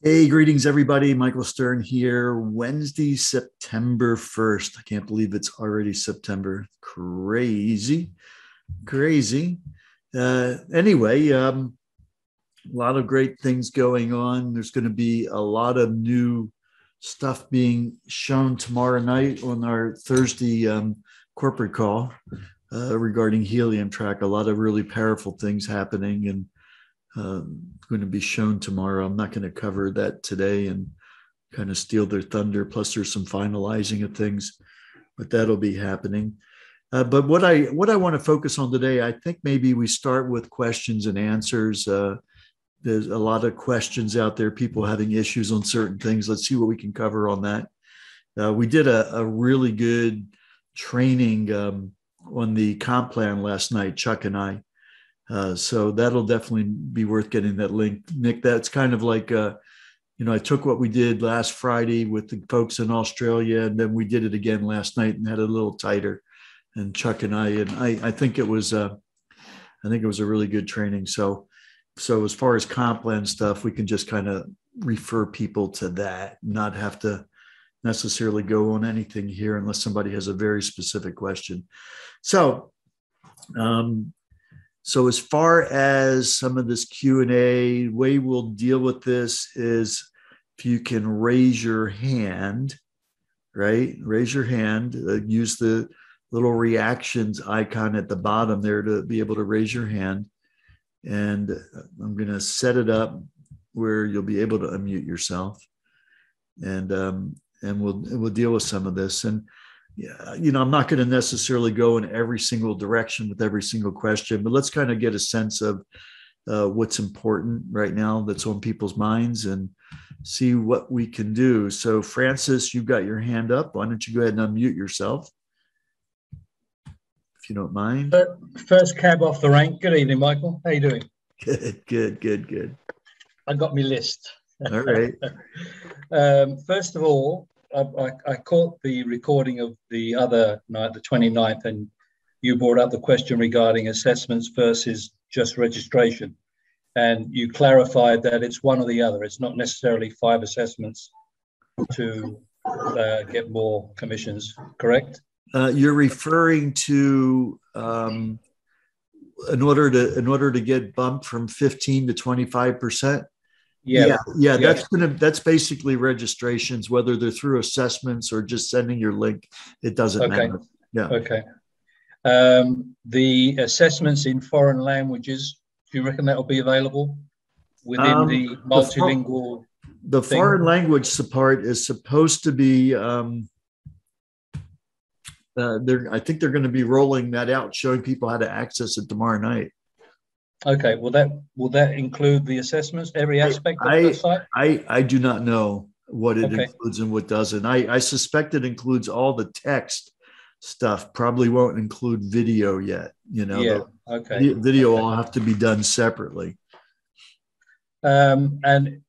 Hey, greetings, everybody. Michael Stern here. Wednesday, September 1st. I can't believe it's already September. Crazy, crazy. Anyway, a lot of great things going on. There's going to be a lot of new stuff being shown tomorrow night on our Thursday corporate call regarding Helium Track. A lot of really powerful things happening, and going to be shown tomorrow. I'm not going to cover that today and kind of steal their thunder. Plus, there's some finalizing of things, but that'll be happening. But what I want to focus on today, I think maybe we start with questions and answers. There's a lot of questions out there, people having issues on certain things. Let's see what we can cover on that. We did a really good training on the comp plan last night, Chuck and I. So that'll definitely be worth getting that link. Nick, that's kind of like, I took what we did last Friday with the folks in Australia, and then we did it again last night and had it a little tighter. And Chuck and I think it was, a really good training. So as far as comp plan stuff, we can just kind of refer people to that, not have to necessarily go on anything here unless somebody has a very specific question. So, um, so as far as some of this Q&A, way we'll deal with this is if you can raise your hand, right? Raise your hand, use the little reactions icon at the bottom there to be able to raise your hand. And I'm going to set it up where you'll be able to unmute yourself. And we'll deal with some of this. And yeah, I'm not going to necessarily go in every single direction with every single question, but let's kind of get a sense of what's important right now that's on people's minds and see what we can do. So, Francis, you've got your hand up. Why don't you go ahead and unmute yourself, if you don't mind? First cab off the rank. Good evening, Michael. How you doing? Good. I got my list. All right. First of all, I caught the recording of the other night, the 29th, and you brought up the question regarding assessments versus just registration. And you clarified that it's one or the other. It's not necessarily 5 assessments to get more commissions, correct? You're referring to in order to get bumped from 15 to 25%. Yeah. That's basically registrations, whether they're through assessments or just sending your link. It doesn't matter. Yeah. Okay. The assessments in foreign languages, do you reckon that will be available within the multilingual? The foreign language support is supposed to be. I think they're going to be rolling that out, showing people how to access it tomorrow night. Okay, will that include the assessments, every aspect of the site? I do not know what it includes and what doesn't. I suspect it includes all the text stuff. Probably won't include video yet. Video will have to be done separately. And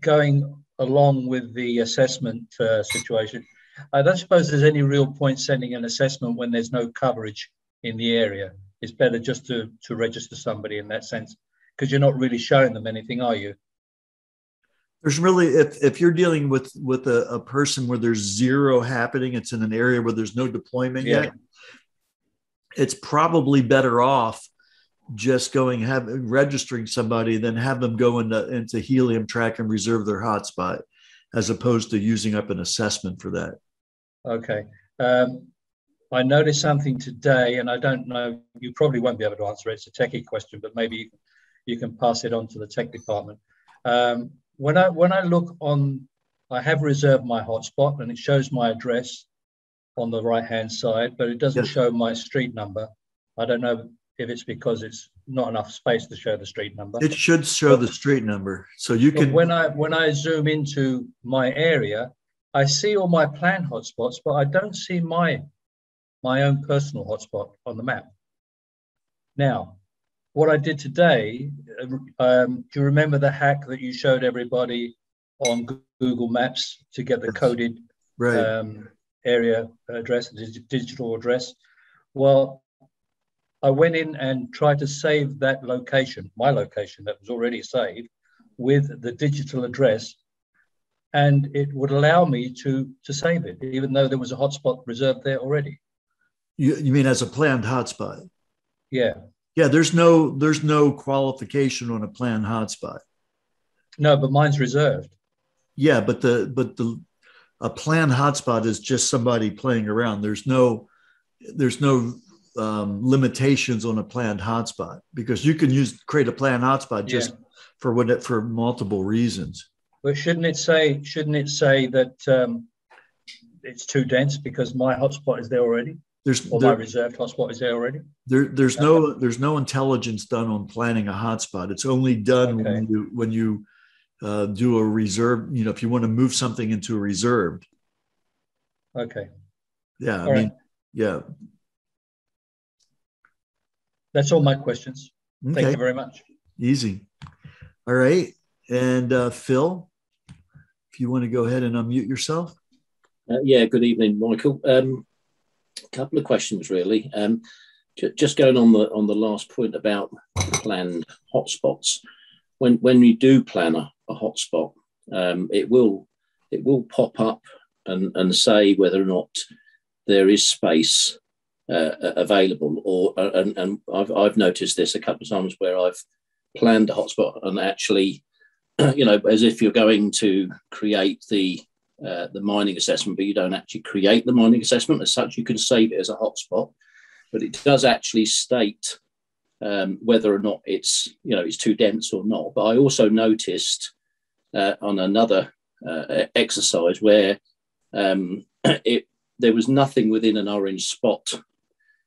going along with the assessment situation, I don't suppose there's any real point sending an assessment when there's no coverage in the area. It's better just to register somebody in that sense, because you're not really showing them anything, are you? There's really, if you're dealing with a person where there's zero happening, it's in an area where there's no deployment yet, it's probably better off just registering somebody than have them go into Helium Track and reserve their hotspot, as opposed to using up an assessment for that. Okay. I noticed something today, and I don't know, you probably won't be able to answer it. It's a techie question, but maybe you can pass it on to the tech department. When I look on, I have reserved my hotspot and it shows my address on the right-hand side, but it doesn't show my street number. I don't know if it's because it's not enough space to show the street number. It should show the street number. So you can... When I zoom into my area, I see all my planned hotspots, but I don't see my own personal hotspot on the map. Now, what I did today, do you remember the hack that you showed everybody on Google Maps to get the coded area address, digital address? Well, I went in and tried to save that location, my location that was already saved, with the digital address, and it would allow me to save it, even though there was a hotspot reserved there already. You mean as a planned hotspot? Yeah. Yeah, there's no qualification on a planned hotspot. No, but mine's reserved. Yeah, but the a planned hotspot is just somebody playing around. There's no limitations on a planned hotspot, because you can create a planned hotspot just for multiple reasons. But shouldn't it say that it's too dense because my hotspot is there already? My reserved hotspot is there already? There's no intelligence done on planning a hotspot. It's only done when you do a reserve. If you want to move something into a reserved. Okay. Yeah, I mean, yeah. That's all my questions. Okay. Thank you very much. Easy. All right. And Phil, if you want to go ahead and unmute yourself. Yeah, good evening, Michael. A couple of questions, really. Just going on the last point about planned hotspots. When you do plan a hotspot, it will pop up and say whether or not there is space available, and I've noticed this a couple of times where I've planned a hotspot and actually, as if you're going to create the mining assessment, but you don't actually create the mining assessment as such. You can save it as a hotspot, but it does actually state whether or not it's too dense or not. But I also noticed on another exercise where there was nothing within an orange spot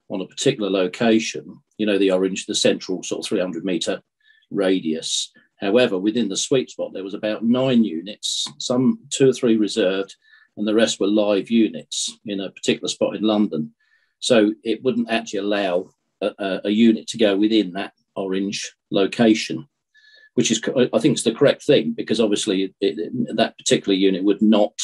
on a particular location, the central sort of 300 meter radius. However, within the sweet spot, there was about 9 units, some 2 or 3 reserved, and the rest were live units in a particular spot in London. So it wouldn't actually allow a unit to go within that orange location, which is, I think, is the correct thing, because obviously that particular unit would not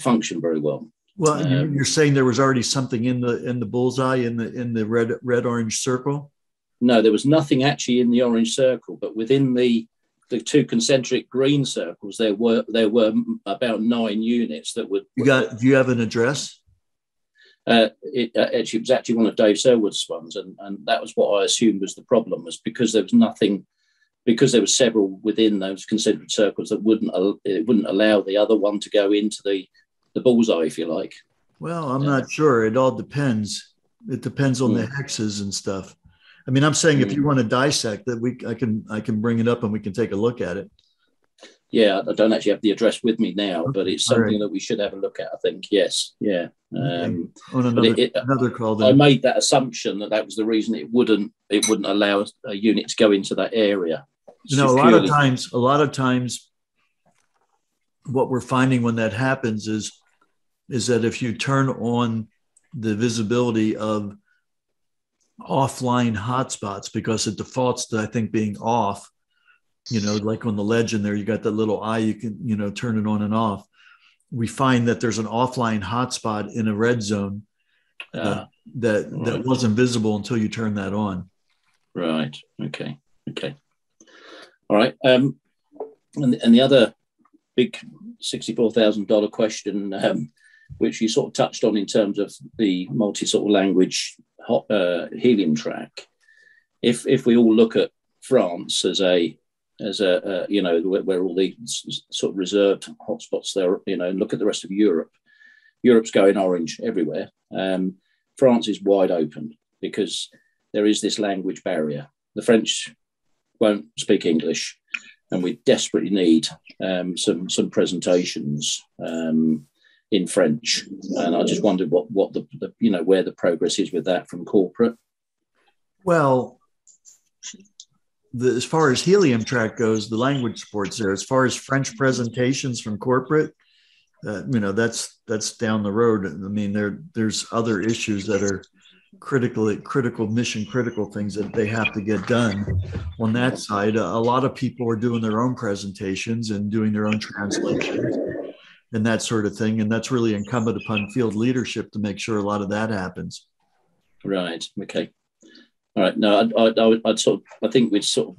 function very well. Well, you're saying there was already something in the bullseye in the red orange circle? No, there was nothing actually in the orange circle, but within the 2 concentric green circles, there were about 9 units that would. Do you have an address? It was actually one of Dave Selwood's ones, and that was what I assumed was the problem, was because there was nothing, because there were several within those concentric circles that wouldn't allow the other one to go into the bullseye, if you like. Well, I'm not sure. It all depends. It depends on the hexes and stuff. I mean, I'm saying if you want to dissect that, I can bring it up and we can take a look at it. Yeah, I don't actually have the address with me now, but it's something that we should have a look at, I think. Yes, yeah. Okay. On another call, then. I made that assumption that was the reason it wouldn't allow a unit to go into that area. A lot of times, what we're finding when that happens is that if you turn on the visibility of offline hotspots, because it defaults to, I think, being off, like on the legend there, you got that little eye, you can, turn it on and off. We find that there's an offline hotspot in a red zone that wasn't visible until you turn that on. Right. Okay. All right. And the other big $64,000 question, which you sort of touched on in terms of the language helium track. If we all look at France as a where all the sort of reserved hotspots there, and look at the rest of Europe. Europe's going orange everywhere. France is wide open because there is this language barrier. The French won't speak English, and we desperately need some presentations in French. And I just wondered what the where the progress is with that from corporate. Well, as far as helium track goes, the language support's there. As far as French presentations from corporate, that's down the road. I mean, there's other issues that are mission critical things that they have to get done on that side. A lot of people are doing their own presentations and doing their own translations and that sort of thing. And that's really incumbent upon field leadership to make sure a lot of that happens. Right. Okay. All right. No, I think we'd sort of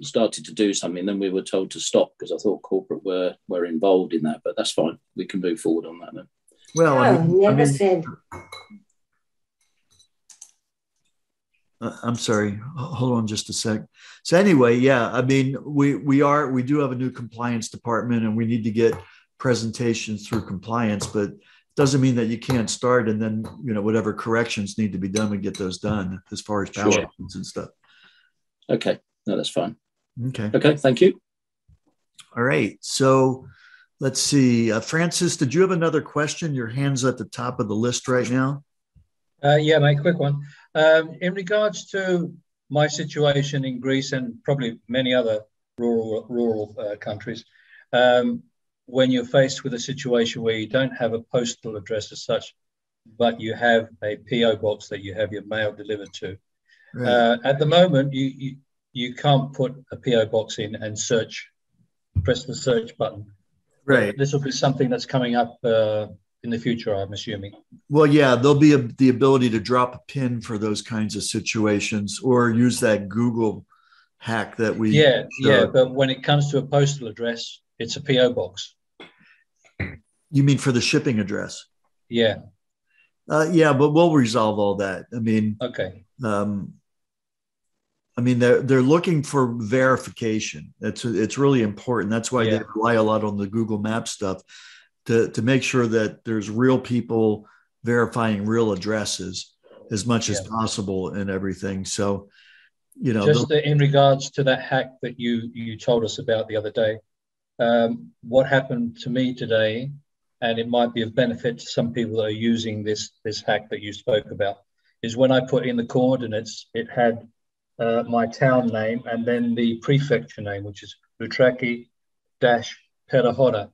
started to do something, then we were told to stop because I thought corporate were involved in that. But that's fine. We can move forward on that then. Well, never said. I'm sorry. Hold on just a sec. So anyway, yeah, I mean, we do have a new compliance department, and we need to get presentations through compliance, but it doesn't mean that you can't start and then, whatever corrections need to be done, we get those done as far as PowerPoints and stuff. Okay. No, that's fine. Okay. Okay. Thank you. All right. So let's see. Francis, did you have another question? Your hand's at the top of the list right now. Yeah, mate, quick one. In regards to my situation in Greece and probably many other rural countries, when you're faced with a situation where you don't have a postal address as such, but you have a PO box that you have your mail delivered to. Right. At the moment, you can't put a PO box in and press the search button. Right. This will be something that's coming up in the future, I'm assuming. Well, yeah, there'll be the ability to drop a pin for those kinds of situations, or use that Google hack that we yeah, but when it comes to a postal address, it's a PO box. You mean for the shipping address? Yeah. Yeah, but we'll resolve all that. I mean, okay. I mean, they're looking for verification. It's really important. That's why they rely a lot on the Google Maps stuff to make sure that there's real people verifying real addresses as much as possible and everything. So, just in regards to that hack that you told us about the other day, what happened to me today, and it might be of benefit to some people that are using this hack that you spoke about, is when I put in the coordinates, it had my town name and then the prefecture name, which is Loutraki-Perahora.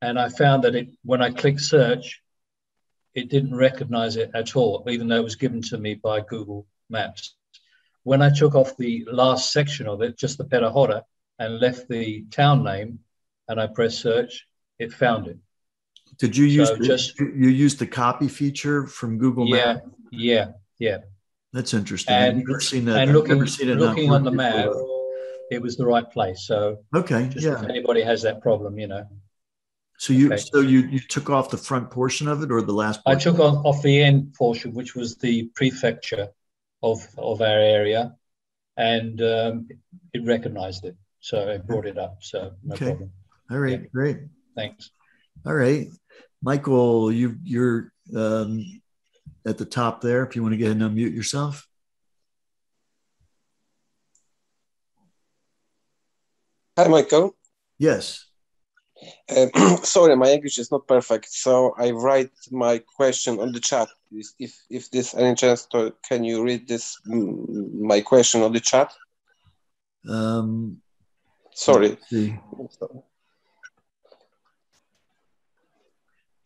And I found that when I clicked search, it didn't recognize it at all, even though it was given to me by Google Maps. When I took off the last section of it, just the Perahora, and left the town name, and I pressed search, it found it. Did you use you used the copy feature from Google Maps? Yeah. That's interesting. And, I've never seen that. And looking on the map, it was the right place. So okay, if anybody has that problem, So you took off the front portion of it or the last portion? I took off the end portion, which was the prefecture of our area, and it recognized it. So it brought it up. So no problem. All right, great. Thanks. All right. Michael, you're at the top there, if you want to get and unmute yourself. Hi, Michael. Yes. Sorry, my English is not perfect, so I write my question on the chat. If there's any chance, can you read this my question on the chat? Sorry.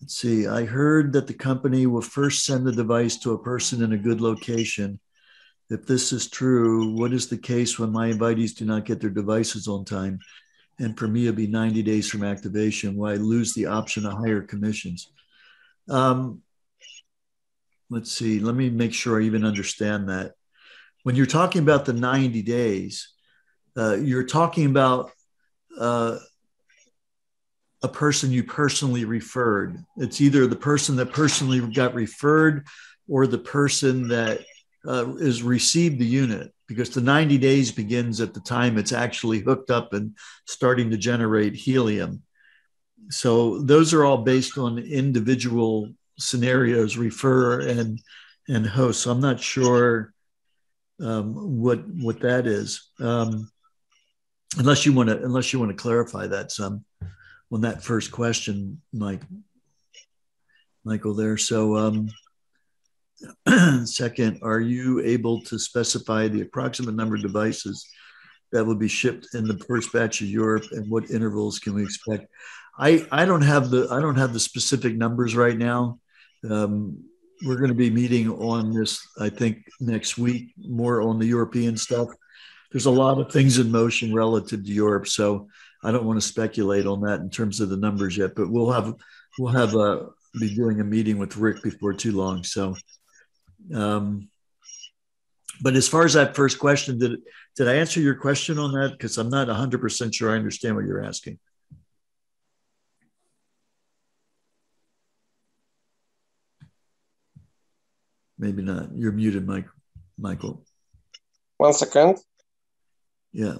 Let's see. I heard that the company will first send the device to a person in a good location. If this is true, what is the case when my invitees do not get their devices on time? And for me, it'll be 90 days from activation, where I lose the option of higher commissions. Let's see. Let me make sure I even understand that. When you're talking about the 90 days, you're talking about a person you personally referred. It's either the person that personally got referred or the person that is received the unit, because the 90 days begins at the time it's actually hooked up and starting to generate helium. So those are all based on individual scenarios, refer and host. So I'm not sure what that is, unless you want to clarify that some on that first question, Michael there. So second, are you able to specify the approximate number of devices that will be shipped in the first batch of Europe, and what intervals can we expect? I don't have the specific numbers right now. We're going to be meeting on this, I think, next week, more on the European stuff. There's a lot of things in motion relative to Europe, so I don't want to speculate on that in terms of the numbers yet. But we'll be doing a meeting with Rick before too long. So But as far as that first question, did I answer your question on that? Because I'm not 100% sure I understand what you're asking. Maybe not. You're muted, Michael. 1 second. Yeah.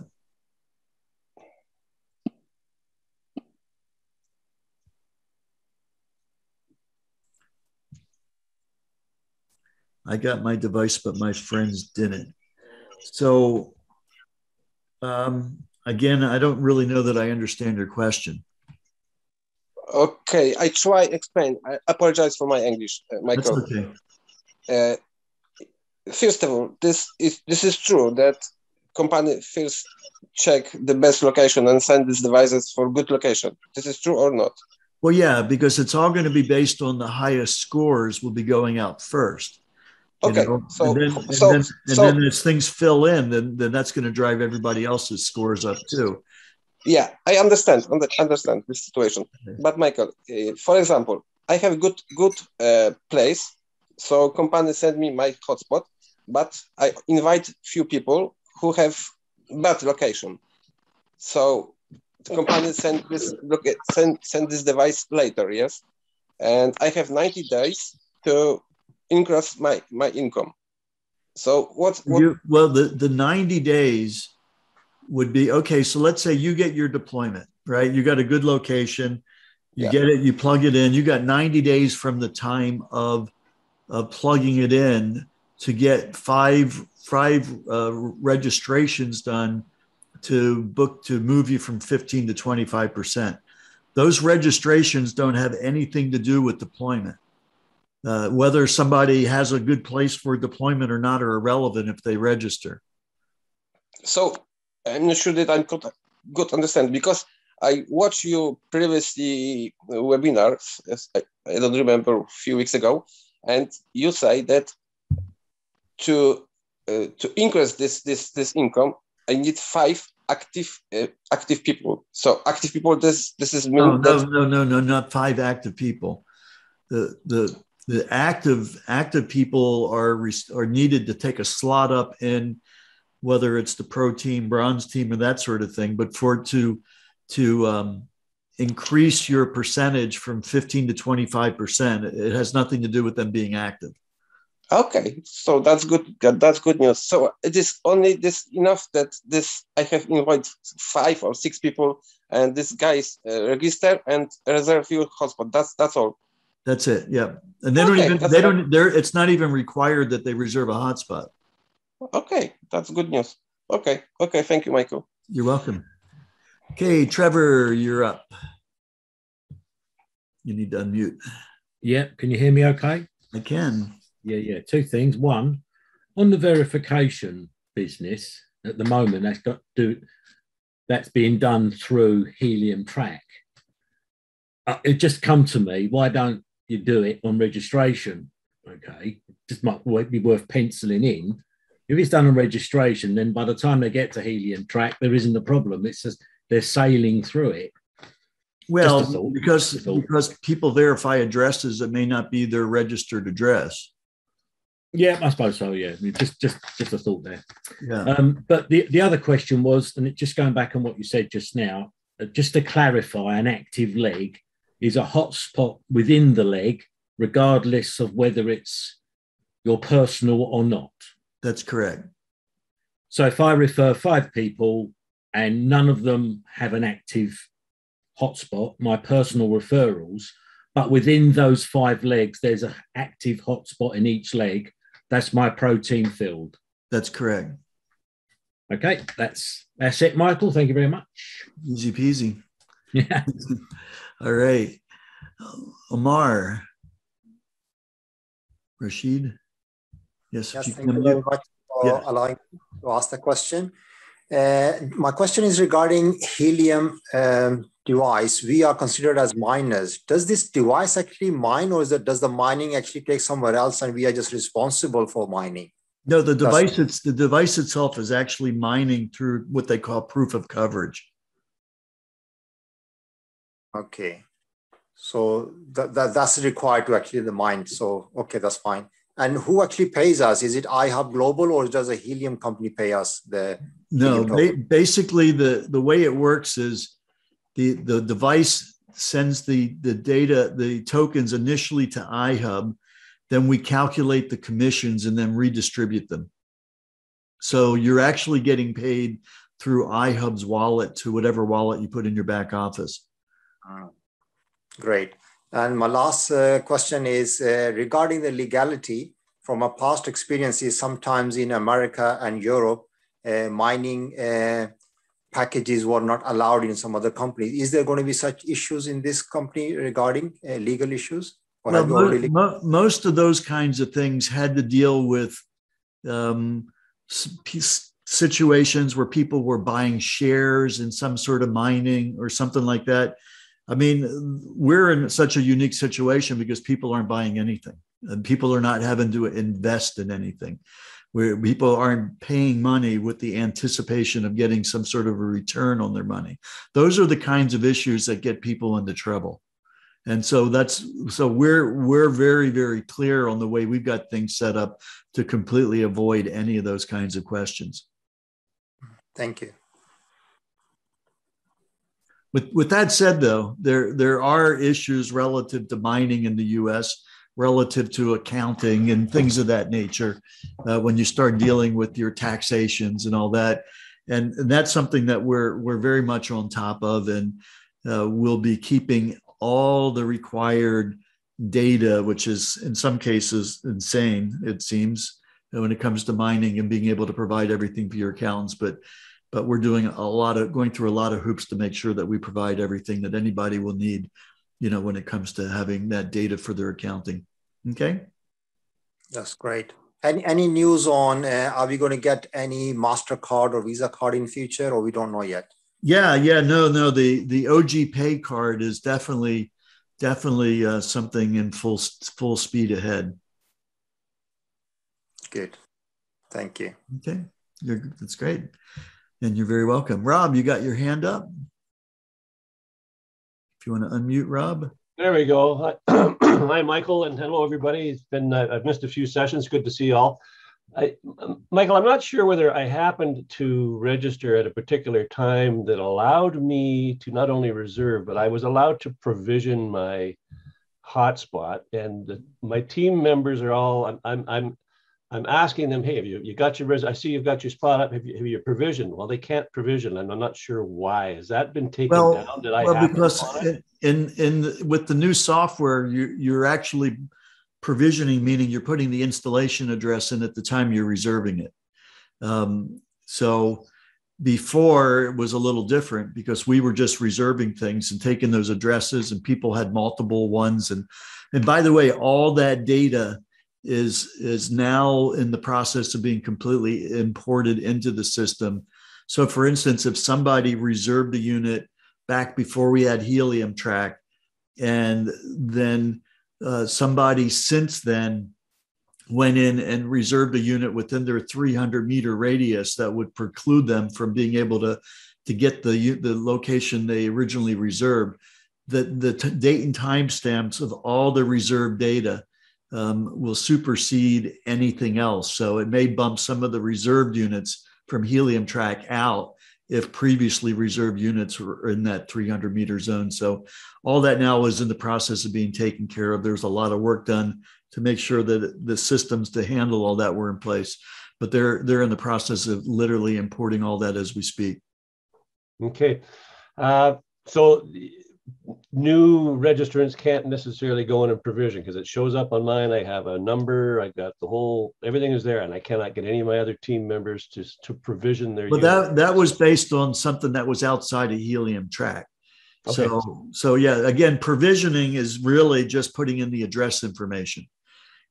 I got my device, but my friends didn't. So again, I don't really know that I understand your question. Okay, I try explain. I apologize for my English, Michael. That's okay. First of all, this is true that company first check the best location and send these devices for good location. This is true or not? Well, yeah, because it's all going to be based on the highest scores will be going out first. Okay, and then as things fill in, then that's going to drive everybody else's scores up too. Yeah, I understand this situation. Okay. But Michael, for example, I have good place, so company send me my hotspot, but I invite few people who have bad location. So the company send this device later, yes, and I have 90 days to increase my income. So what well, the 90 days would be, okay, so let's say you get your deployment, right? You got a good location, you get it, you plug it in, you got 90 days from the time of plugging it in to get five registrations done to move you from 15 to 25%. Those registrations don't have anything to do with deployment. Whether somebody has a good place for deployment or not are irrelevant if they register. So I'm not sure that I'm good understand, because I watched your previously webinars, I don't remember, a few weeks ago, and you say that to increase this income, I need 5 active people. So active people, this is no, not 5 active people. The active people are needed to take a slot up in, whether it's the pro team, bronze team, or that sort of thing. But to increase your percentage from 15 to 25%, it has nothing to do with them being active. Okay, so that's good. That's good news. So it is only this enough that I have invited 5 or 6 people, and this guys register and reserve your hotspot. That's all. That's it. Yeah, and it's not even required that they reserve a hotspot. Okay, that's good news. Okay, thank you, Michael. You're welcome. Okay, Trevor, you're up. You need to unmute. Yeah, can you hear me okay? I can. Yeah. 2 things. One, on the verification business at the moment, that's being done through Helium Track. It just come to me, why don't you do it on registration? Okay, just might be worth penciling in. If it's done on registration, then by the time they get to Helium Track, there isn't a problem. It's just they're sailing through it. Well, because people verify addresses that may not be their registered address. Yeah, I suppose so. Yeah, I mean, just a thought there. Yeah. But the other question was, and just going back on what you said just now, just to clarify, an active leg is a hotspot within the leg, regardless of whether it's your personal or not. That's correct. So if I refer 5 people and none of them have an active hotspot, my personal referrals, but within those 5 legs, there's an active hotspot in each leg, that's my pro team field. That's correct. Okay, that's it, Michael. Thank you very much. Easy peasy. Yeah. All right. Omar. Rashid. Yes, thank you very much for allowing me to ask the question. My question is regarding Helium device. We are considered as miners. Does this device actually mine, or does the mining actually take somewhere else and we are just responsible for mining? No, the device itself is actually mining through what they call proof of coverage. Okay. So that's required to actually the mine. So, okay, that's fine. And who actually pays us? Is it iHub Global or does a helium company pay us the No, helium basically the way it works is the device sends the data, the tokens initially to iHub, then we calculate the commissions and then redistribute them. So you're actually getting paid through iHub's wallet to whatever wallet you put in your back office. Great. And my last question is regarding the legality. From our past experiences, sometimes in America and Europe, mining packages were not allowed in some other companies. Is there going to be such issues in this company regarding legal issues? Well, most of those kinds of things had to deal with situations where people were buying shares in some sort of mining or something like that. I mean, we're in such a unique situation because people aren't buying anything and people are not having to invest in anything, where people aren't paying money with the anticipation of getting some sort of a return on their money. Those are the kinds of issues that get people into trouble. And so we're very, very clear on the way we've got things set up to completely avoid any of those kinds of questions. Thank you. With that said, though, there are issues relative to mining in the U.S., relative to accounting and things of that nature when you start dealing with your taxations and all that. And that's something that we're very much on top of, and we'll be keeping all the required data, which is in some cases insane, it seems, when it comes to mining and being able to provide everything for your accountants. But we're doing going through a lot of hoops to make sure that we provide everything that anybody will need, when it comes to having that data for their accounting. Okay. That's great. Any news on, are we going to get any MasterCard or Visa card in future, or we don't know yet? Yeah. No. The OG Pay card is definitely something in full speed ahead. Good. Thank you. Okay. That's great. And you're very welcome. Rob, you got your hand up? If you want to unmute, Rob. There we go. Hi, Michael, and hello, everybody. It's been, I've missed a few sessions. Good to see you all. Michael, I'm not sure whether I happened to register at a particular time that allowed me to not only reserve, but I was allowed to provision my hotspot. And my team members are all, I'm asking them, hey, have you got your I see you've got your spot up. Have you provisioned? Well, they can't provision, and I'm not sure why. Has that been taken down? Did I have because with the new software, you're actually provisioning, meaning you're putting the installation address in at the time you're reserving it. So before it was a little different because we were just reserving things and taking those addresses, and people had multiple ones. And by the way, all that data is now in the process of being completely imported into the system. So for instance, if somebody reserved a unit back before we had Helium Track, and then somebody since then went in and reserved a unit within their 300-meter radius, that would preclude them from being able to get the location they originally reserved, the date and time stamps of all the reserved data will supersede anything else. So it may bump some of the reserved units from Helium Track out if previously reserved units were in that 300-meter zone. So all that now is in the process of being taken care of. There's a lot of work done to make sure that the systems to handle all that were in place, but they're in the process of literally importing all that as we speak. Okay. So new registrants can't necessarily go in and provision because it shows up on mine. I have a number, I got everything is there, and I cannot get any of my other team members to provision their unit. That was based on something that was outside of Helium Track. Okay. So yeah, again, provisioning is really just putting in the address information.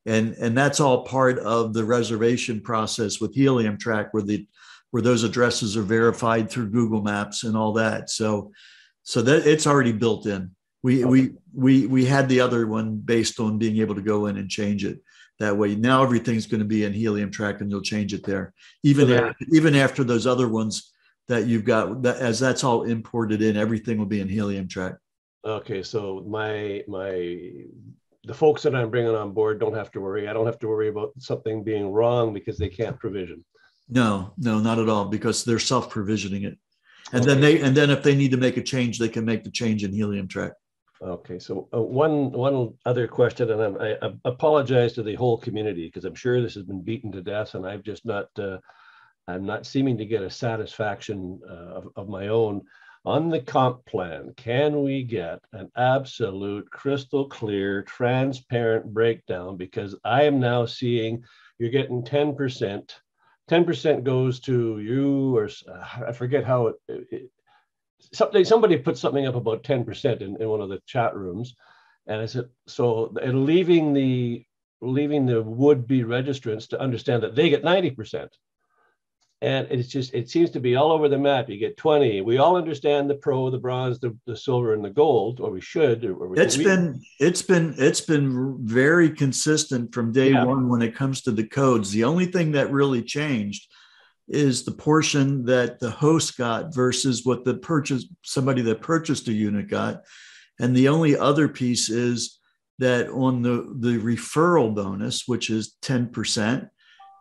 And that's all part of the reservation process with Helium Track, where those addresses are verified through Google Maps and all that. So that it's already built in. We had the other one based on being able to go in and change it that way. Now everything's going to be in Helium Track, and you'll change it there. Even after those other ones that you've got, as that's all imported in, everything will be in Helium Track. Okay, so my the folks that I'm bringing on board don't have to worry. I don't have to worry about something being wrong because they can't provision. No, not at all, because they're self-provisioning it. And Okay. then if they need to make a change, they can make the change in Helium Track. Okay, so one other question, and I apologize to the whole community because I'm sure this has been beaten to death, and I've just not I'm not seeming to get a satisfaction of my own on the comp plan. Can we get an absolute crystal clear, transparent breakdown? Because I am now seeing you're getting 10%. 10% goes to you, or I forget how somebody put something up about 10% in one of the chat rooms. And I said, so, and leaving the would-be registrants to understand that they get 90%. And it's just, it seems to be all over the map. You get 20. We all understand the pro, the bronze, the silver, and the gold, or we should. It's been very consistent from day one when it comes to the codes. The only thing that really changed is the portion that the host got versus what somebody that purchased a unit got. And the only other piece is that on the referral bonus, which is 10%,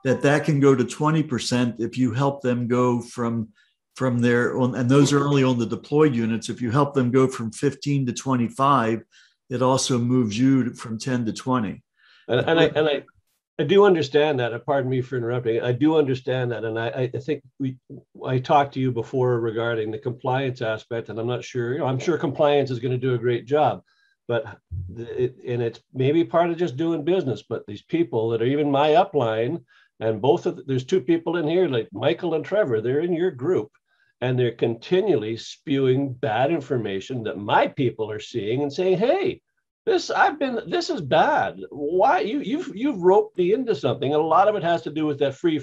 that can go to 20% if you help them go from there on, and those are only on the deployed units. If you help them go from 15 to 25, it also moves you from 10 to 20. And I do understand that. Pardon me for interrupting. I do understand that, and I think I talked to you before regarding the compliance aspect, and I'm not sure. I'm sure compliance is going to do a great job, but and it's maybe part of just doing business. But these people that are even my upline, and there's two people in here, like Michael and Trevor. They're in your group, and they're continually spewing bad information that my people are seeing and saying, "Hey, this is bad. Why you've roped me into something?" And a lot of it has to do with that free,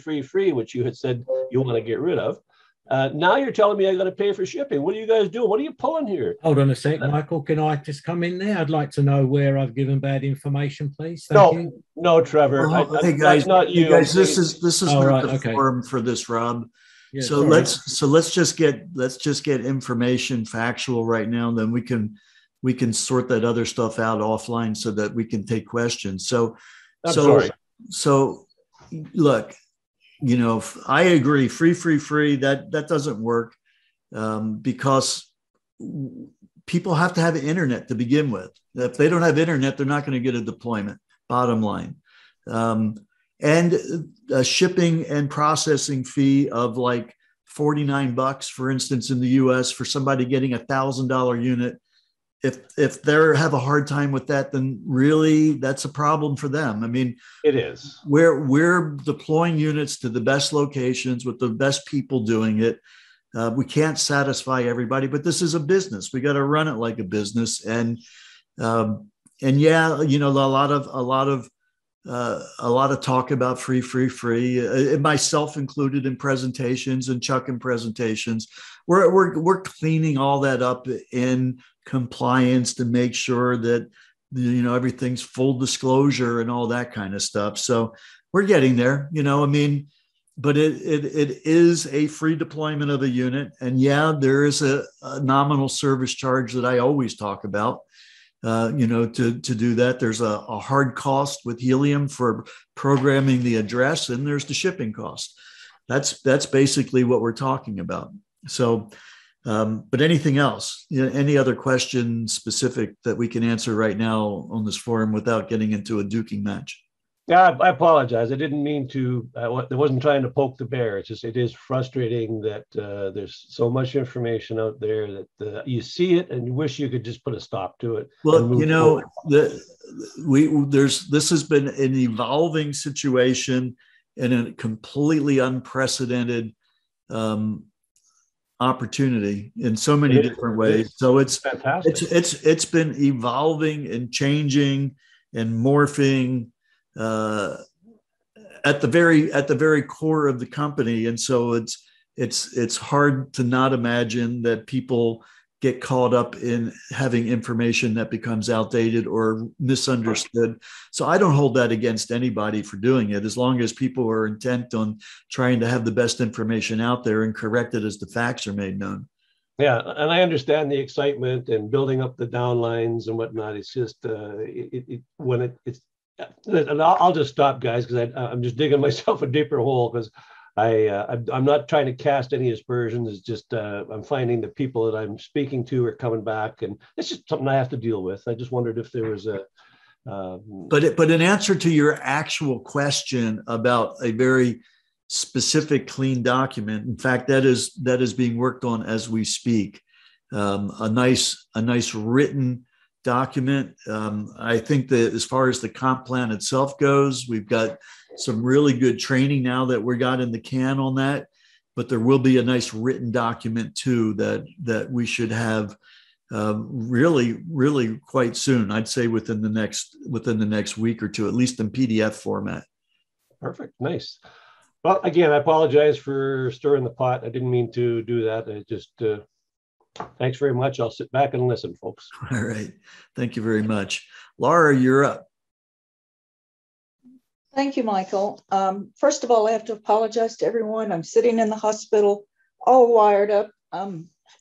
which you had said you want to get rid of. Now you're telling me I got to pay for shipping. What are you guys doing? What are you pulling here? Hold on a sec, Michael. Can I just come in there? I'd like to know where I've given bad information, please. Thank you. No, Trevor. Hey guys, that's not you. Hey guys, this is not right, the okay. forum for this, Rob. Yeah, so let's just get information factual right now, and then we can sort that other stuff out offline so that we can take questions. So look, I agree. Free. That doesn't work because people have to have internet to begin with. If they don't have internet, they're not going to get a deployment. Bottom line, and a shipping and processing fee of like $49, for instance, in the U.S. for somebody getting $1,000 unit. If they have a hard time with that, then really that's a problem for them. I mean, it is. We're deploying units to the best locations with the best people doing it. We can't satisfy everybody, but this is a business. We got to run it like a business. And yeah, a lot of talk about free, myself included in presentations and Chuck in presentations. We're cleaning all that up in compliance to make sure that everything's full disclosure and all that kind of stuff. So we're getting there, but it is a free deployment of a unit. And yeah, there is a nominal service charge that I always talk about. To do that, there's a hard cost with Helium for programming the address, and there's the shipping cost. That's basically what we're talking about. So, but anything else? Any other question specific that we can answer right now on this forum without getting into a duking match? Yeah, I apologize. I didn't mean to. I wasn't trying to poke the bear. It's just it is frustrating that there's so much information out there that you see it and you wish you could just put a stop to it. Well, this has been an evolving situation and a completely unprecedented opportunity in so many different ways. So it's fantastic. It's been evolving and changing and morphing at the very core of the company. And so it's hard to not imagine that people get caught up in having information that becomes outdated or misunderstood. So I don't hold that against anybody for doing it, as long as people are intent on trying to have the best information out there and correct it as the facts are made known. Yeah, and I understand the excitement and building up the downlines and whatnot. It's just and I'll just stop, guys, because I'm just digging myself a deeper hole, because I'm not trying to cast any aspersions. It's just I'm finding the people that I'm speaking to are coming back, and it's just something I have to deal with. I just wondered if there was a. But in answer to your actual question about a very specific clean document, in fact, that is being worked on as we speak. A nice written document. I think that as far as the comp plan itself goes, we've got some really good training now that we got in the can on that. But there will be a nice written document too that we should have really quite soon. I'd say within the next week or two, at least in PDF format. Perfect. Nice. Well, again, I apologize for stirring the pot. I didn't mean to do that. I just thanks very much. I'll sit back and listen, folks. All right. Thank you very much. Laura, you're up. Thank you, Michael. First of all, I have to apologize to everyone. I'm sitting in the hospital, all wired up.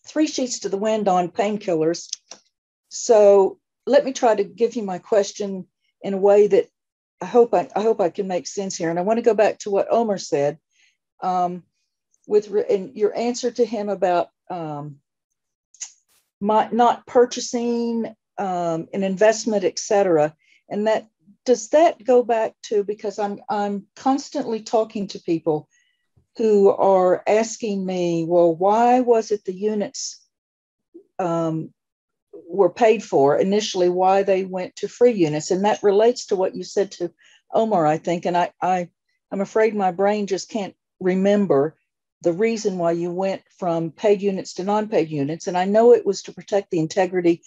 3 sheets to the wind on painkillers. So let me try to give you my question in a way that I hope I can make sense here. And I want to go back to what Omer said in your answer to him about not purchasing an investment, etc. And does that go back to, because I'm constantly talking to people who are asking me, well, why was it the units were paid for initially, why they went to free units? And that relates to what you said to Omar, I think. And I'm afraid my brain just can't remember the reason why you went from paid units to non-paid units. And I know it was to protect the integrity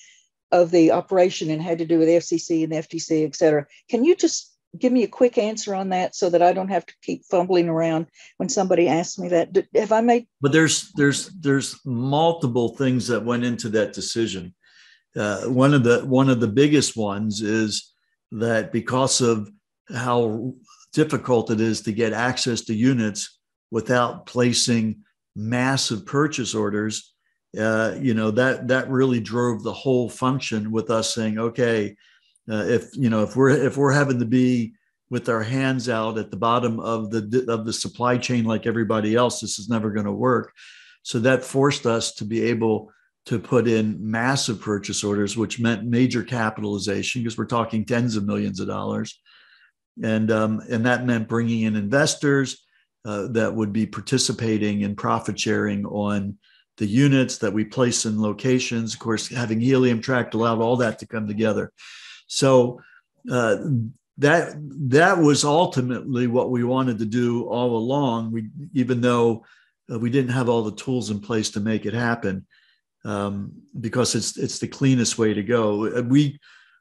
of the operation and had to do with the FCC and the FTC, et cetera. Can you just give me a quick answer on that so that I don't have to keep fumbling around when somebody asks me that? Have I made? But there's multiple things that went into that decision. One of the biggest ones is that because of how difficult it is to get access to units without placing massive purchase orders, that really drove the whole function with us saying, okay, if we're having to be with our hands out at the bottom of the supply chain like everybody else, this is never going to work. So that forced us to be able to put in massive purchase orders, which meant major capitalization, because we're talking tens of millions of dollars. And that meant bringing in investors that would be participating in profit sharing on the units that we place in locations. Of course, having Helium Track allowed all that to come together. So that was ultimately what we wanted to do all along, even though we didn't have all the tools in place to make it happen, because it's the cleanest way to go.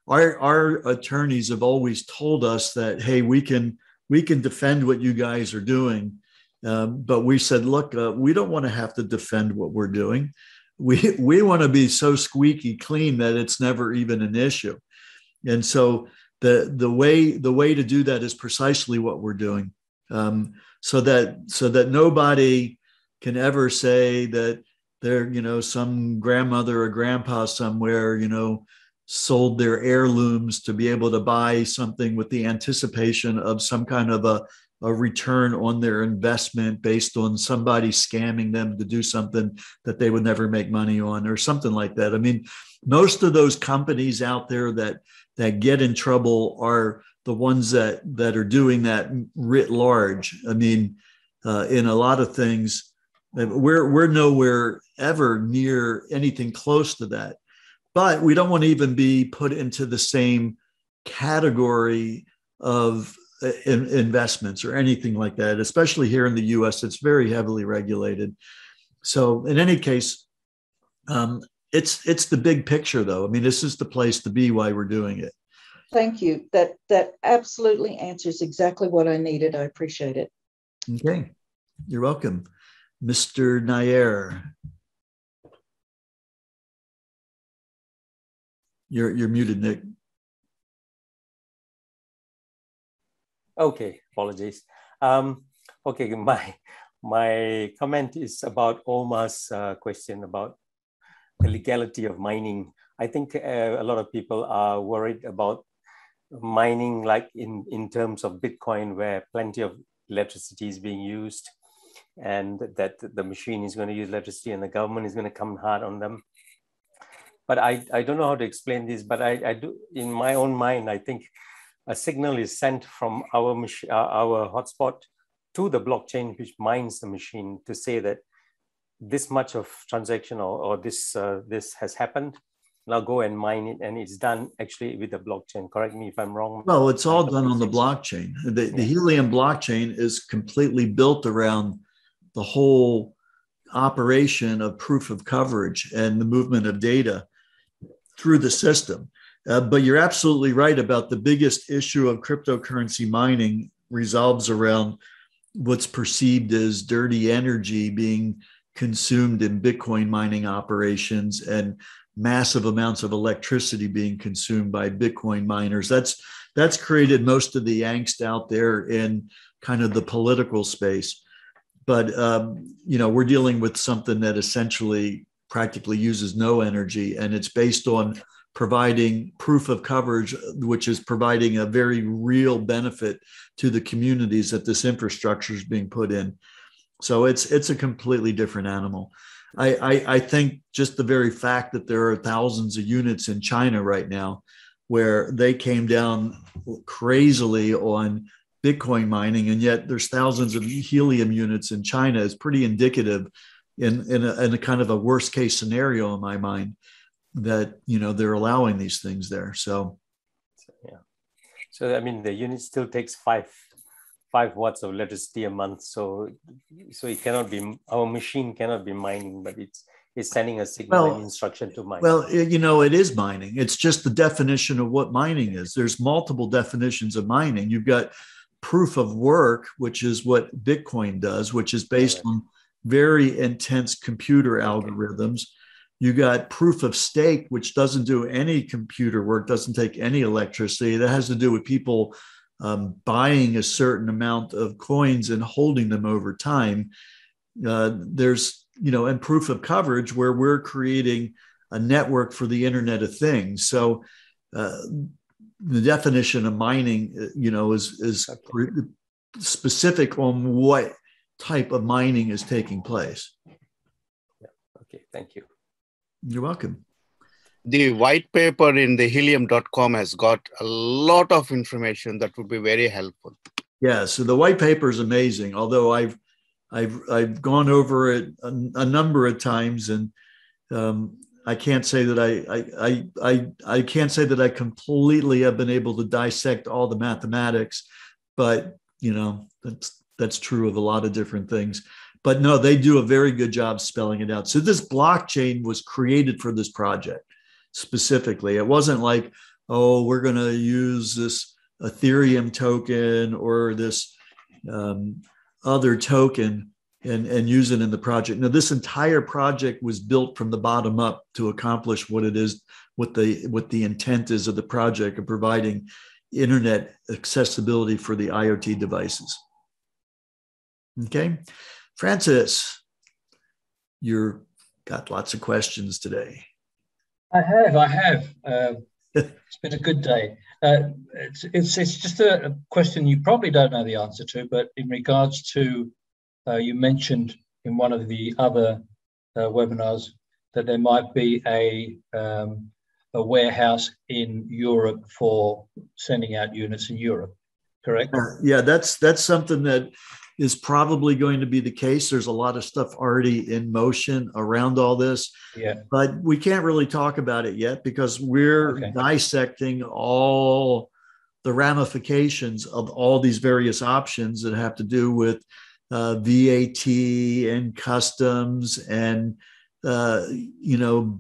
Our attorneys have always told us that, hey, we can defend what you guys are doing. But we said, look, we don't want to have to defend what we're doing. We want to be so squeaky clean that it's never even an issue. And so the way to do that is precisely what we're doing, so that nobody can ever say that they're, some grandmother or grandpa somewhere, sold their heirlooms to be able to buy something with the anticipation of some kind of a return on their investment based on somebody scamming them to do something that they would never make money on or something like that. I mean, most of those companies out there that get in trouble are the ones that are doing that writ large. I mean, in a lot of things, we're nowhere ever near anything close to that. But we don't want to even be put into the same category of investments or anything like that, especially here in the US. It's very heavily regulated. So in any case, it's the big picture, though. I mean, this is the place to be while we're doing it. Thank you. That absolutely answers exactly what I needed. I appreciate it. Okay. You're welcome. Mr. Nair. You're muted, Nick. Okay, apologies. Okay, my comment is about Omar's question about the legality of mining. I think a lot of people are worried about mining, like in terms of Bitcoin, where plenty of electricity is being used, and that the machine is going to use electricity and the government is going to come hard on them. But I don't know how to explain this, but I do, in my own mind, I think a signal is sent from our hotspot to the blockchain, which mines the machine, to say that this much of transaction or this has happened. Now go and mine it, and it's done actually with the blockchain. Correct me if I'm wrong. Well, it's all done on the blockchain. The Helium blockchain is completely built around the whole operation of proof of coverage and the movement of data through the system. But you're absolutely right about the biggest issue of cryptocurrency mining revolves around what's perceived as dirty energy being consumed in Bitcoin mining operations and massive amounts of electricity being consumed by Bitcoin miners. That's created most of the angst out there in kind of the political space. But we're dealing with something that essentially practically uses no energy, and it's based on providing proof of coverage, which is providing a very real benefit to the communities that this infrastructure is being put in. So it's a completely different animal. I think just the very fact that there are thousands of units in China right now, where they came down crazily on Bitcoin mining, and yet there's thousands of Helium units in China, is pretty indicative in a kind of a worst case scenario in my mind, that they're allowing these things there. So I mean, the unit still takes 5 watts of electricity a month. So it cannot be, our machine cannot be mining, but it's sending a signal and instruction to mine. Well, it is mining. It's just the definition of what mining is. There's multiple definitions of mining. You've got proof of work, which is what Bitcoin does, which is based on very intense computer algorithms. You got proof of stake, which doesn't do any computer work, doesn't take any electricity. That has to do with people buying a certain amount of coins and holding them over time. There's, and proof of coverage, where we're creating a network for the Internet of Things. So the definition of mining, is specific on what type of mining is taking place. Yeah. Okay. Thank you. You're welcome. The white paper in the helium.com has got a lot of information that would be very helpful. Yeah, so the white paper is amazing. Although I've gone over it a number of times, and I can't say that I can't say that I completely have been able to dissect all the mathematics, but that's true of a lot of different things. But no, they do a very good job spelling it out. So this blockchain was created for this project specifically. It wasn't like, oh, we're going to use this Ethereum token or this other token and use it in the project. Now, this entire project was built from the bottom up to accomplish what it is, what the intent is of the project of providing internet accessibility for the IoT devices. Okay. Francis, you've got lots of questions today. I have. It's been a good day. It's just a question you probably don't know the answer to, but in regards to, you mentioned in one of the other webinars that there might be a warehouse in Europe for sending out units in Europe, correct? Yeah, that's something that is probably going to be the case. There's a lot of stuff already in motion around all this, but we can't really talk about it yet because we're dissecting all the ramifications of all these various options that have to do with VAT and customs and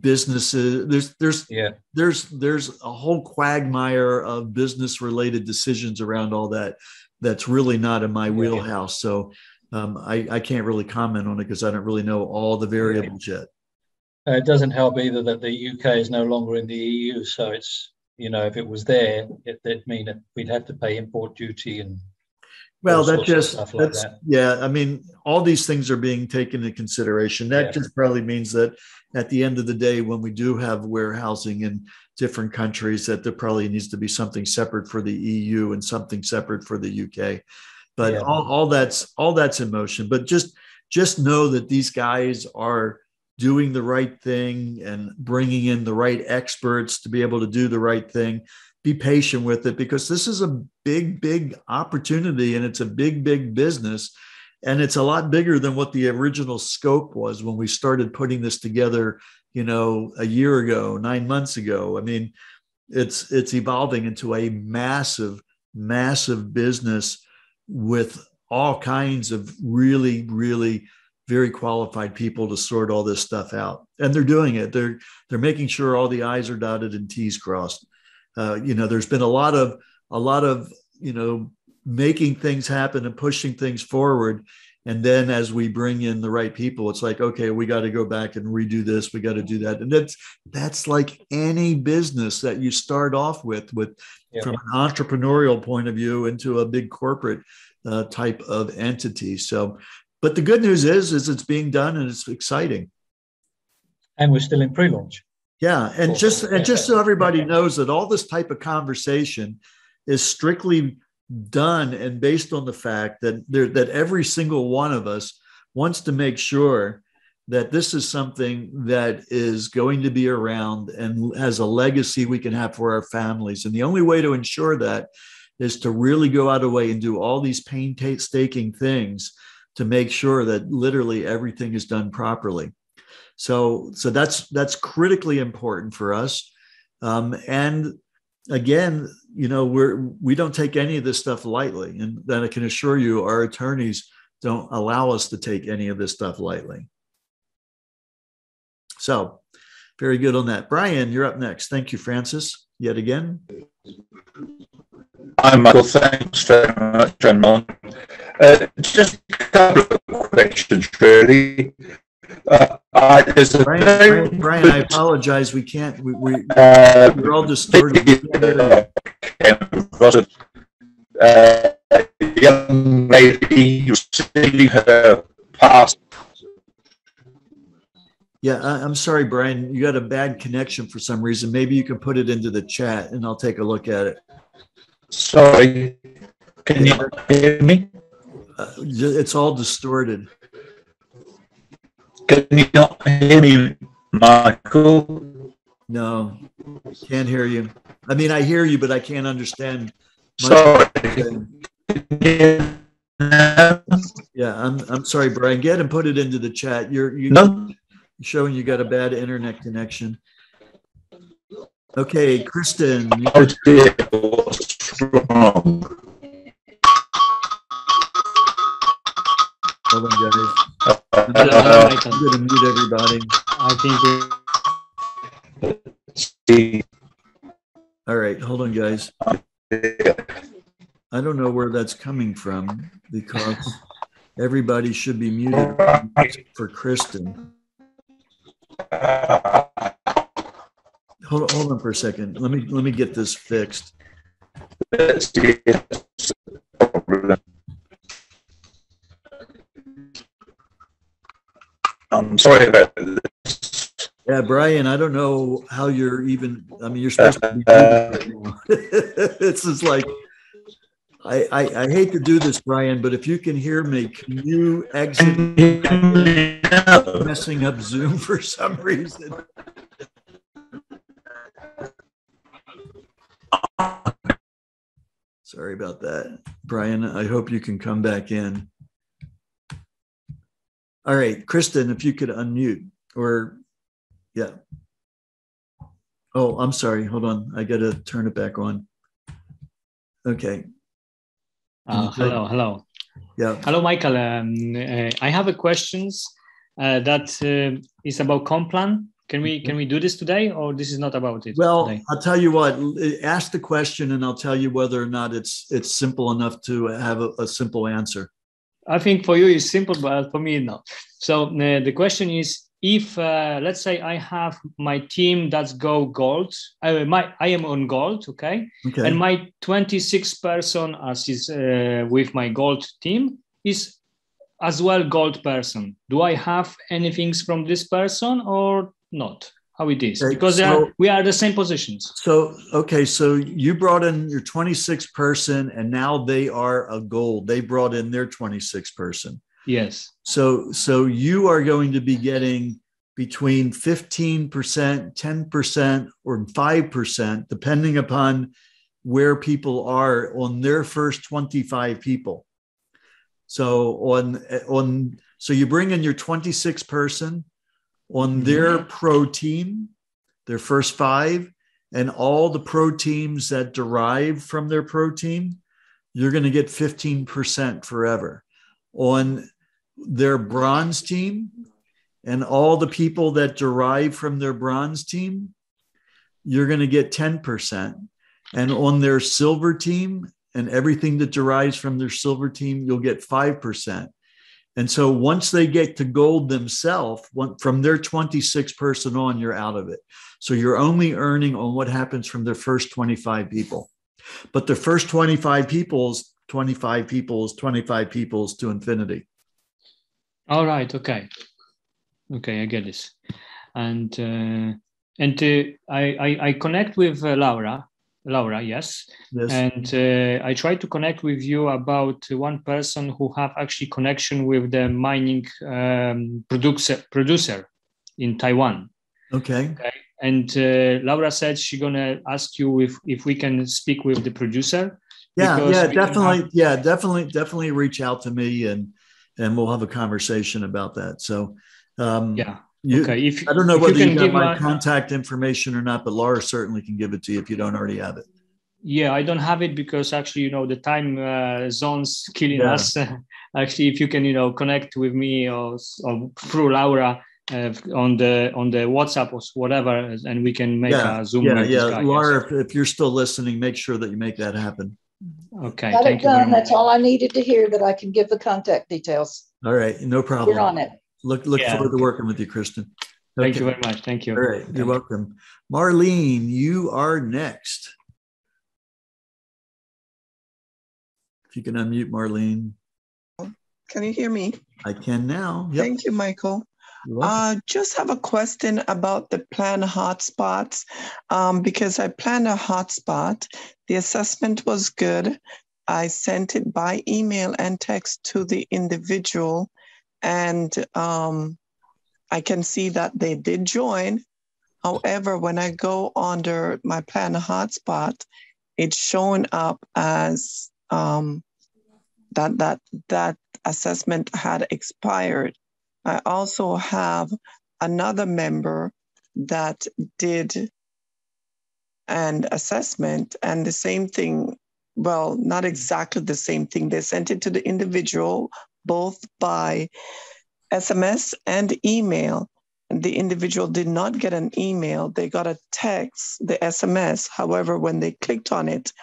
businesses. There's a whole quagmire of business related decisions around all that. That's really not in my wheelhouse. So I can't really comment on it because I don't really know all the variables yet. It doesn't help either that the UK is no longer in the EU. So it's, if it was there, it'd mean that we'd have to pay import duty. And Well, all that sorts of just, stuff like that's, that. yeah, I mean, all these things are being taken into consideration. That Yeah. just probably means that at the end of the day, when we do have warehousing in different countries, that there probably needs to be something separate for the EU and something separate for the UK. But Yeah. all that's in motion. But just know that these guys are doing the right thing and bringing in the right experts to be able to do the right thing. Be patient with it, because this is a big opportunity, and it's a big business, and it's a lot bigger than what the original scope was when we started putting this together, a year ago, 9 months ago. I mean, it's evolving into a massive business with all kinds of really very qualified people to sort all this stuff out, and they're doing it. They're making sure all the I's are dotted and T's crossed. There's been a lot of making things happen and pushing things forward. And then as we bring in the right people, it's like, okay, we got to go back and redo this. We got to do that. And that's like any business that you start off with from an entrepreneurial point of view into a big corporate type of entity. So, but the good news is it's being done and it's exciting. And we're still in pre-launch. Yeah, and just so everybody knows that all this type of conversation is strictly done and based on the fact that every single one of us wants to make sure that this is something that is going to be around and has a legacy we can have for our families. And the only way to ensure that is to really go out of the way and do all these painstaking things to make sure that literally everything is done properly. So that's critically important for us. And again, we don't take any of this stuff lightly. And then I can assure you, our attorneys don't allow us to take any of this stuff lightly. So very good on that. Brian, you're up next. Thank you, Francis, yet again. Hi, Michael. Thanks very much, John. Just a couple of questions, really. Brian, I apologize. We can't. We're all distorted. Young lady receiving her passport. Yeah, I'm sorry, Brian. You got a bad connection for some reason. Maybe you can put it into the chat, and I'll take a look at it. Sorry, can you hear me? It's all distorted. Can you not hear me, Michael? No, can't hear you. I mean, I hear you, but I can't understand. Sorry. Yeah, I'm sorry, Brian. Get and put it into the chat. You're showing you got a bad internet connection. Okay, Kristen. Oh dear, what's wrong? Hold on, guys. I'm going to mute everybody. I think. All right, hold on, guys. I don't know where that's coming from because everybody should be muted for Kristen. Hold on for a second. Let me get this fixed. I'm sorry about this. Yeah, Brian, I don't know how you're even. I mean, you're supposed to be right now. It's just like I hate to do this, Brian, but if you can hear me, can you exit? Messing up Zoom for some reason. Sorry about that, Brian. I hope you can come back in. All right, Kristen, if you could unmute or, yeah. Oh, I'm sorry. Hold on. I got to turn it back on. Okay. Hello. Yeah. Hello, Michael. I have a questions that is about Complan. Can we do this today, or this is not about it? Well, today? I'll tell you what. Ask the question, and I'll tell you whether or not it's simple enough to have a simple answer. I think for you it's simple, but for me not. So the question is, if let's say I have my team that's go gold, I am on gold, okay, and my 26th person as is with my gold team is as well gold person. Do I have anything from this person or not? How it is? Because we are the same positions. So you brought in your 26th person, and now they are a gold. They brought in their 26th person. Yes. So you are going to be getting between 15%, 10%, or 5%, depending upon where people are on their first 25 people. So so you bring in your 26th person on their pro team, their first 5, and all the pro teams that derive from their pro team, you're going to get 15% forever. On their bronze team and all the people that derive from their bronze team, you're going to get 10%. And on their silver team and everything that derives from their silver team, you'll get 5%. And so once they get to gold themselves, from their 26 person on, you're out of it. So you're only earning on what happens from their first 25 people. But the first 25 people's 25 people's 25 people's to infinity. All right. Okay. I get this. And I connect with Laura, yes. And I try to connect with you about one person who have actually connection with the mining producer in Taiwan. Okay. And Laura said she's gonna ask you if we can speak with the producer. Definitely reach out to me and we'll have a conversation about that. So I don't know whether you got my contact information or not, but Laura certainly can give it to you if you don't already have it. Yeah, I don't have it because actually, the time zones killing us. Actually, if you can, connect with me or through Laura on the WhatsApp or whatever, and we can make a Zoom. Laura, if you're still listening, make sure that you make that happen. Okay. Got it done. That's all I needed to hear, that I can give the contact details. All right. No problem. You're on it. Look forward to working with you, Kristen. Thank you very much. Thank you. All right. You're welcome. Marlene, you are next. If you can unmute Marlene. Can you hear me? I can now. Yep. Thank you, Michael. Just have a question about the plan hotspots, because I planned a hotspot. The assessment was good. I sent it by email and text to the individual, and I can see that they did join. However, when I go under my plan hotspot, it's showing up as that assessment had expired. I also have another member that did an assessment, and the same thing, well, not exactly the same thing. They sent it to the individual, both by SMS and email. And the individual did not get an email. They got a text, the SMS. However, when they clicked on it,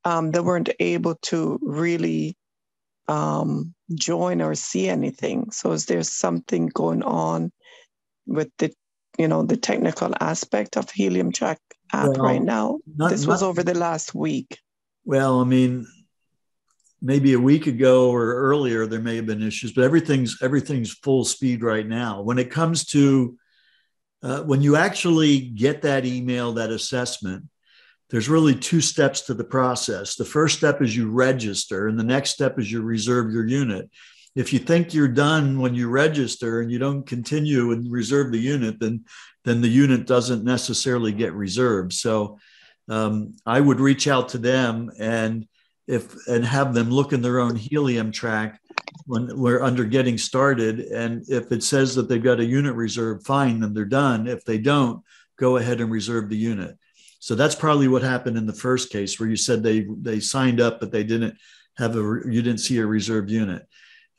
they weren't able to really join or see anything. So is there something going on with the technical aspect of Helium Track app right now? This was over the last week. Well, I mean, maybe a week ago or earlier, there may have been issues, but everything's full speed right now. When it comes to when you actually get that email, that assessment, there's really 2 steps to the process. The first step is you register, and the next step is you reserve your unit. If you think you're done when you register and you don't continue and reserve the unit, then the unit doesn't necessarily get reserved. So I would reach out to them and have them look in their own Helium track when we're under getting started. And if it says that they've got a unit reserved, fine, then they're done. If they don't, go ahead and reserve the unit. So that's probably what happened in the first case, where you said they signed up, but they didn't you didn't see a reserved unit.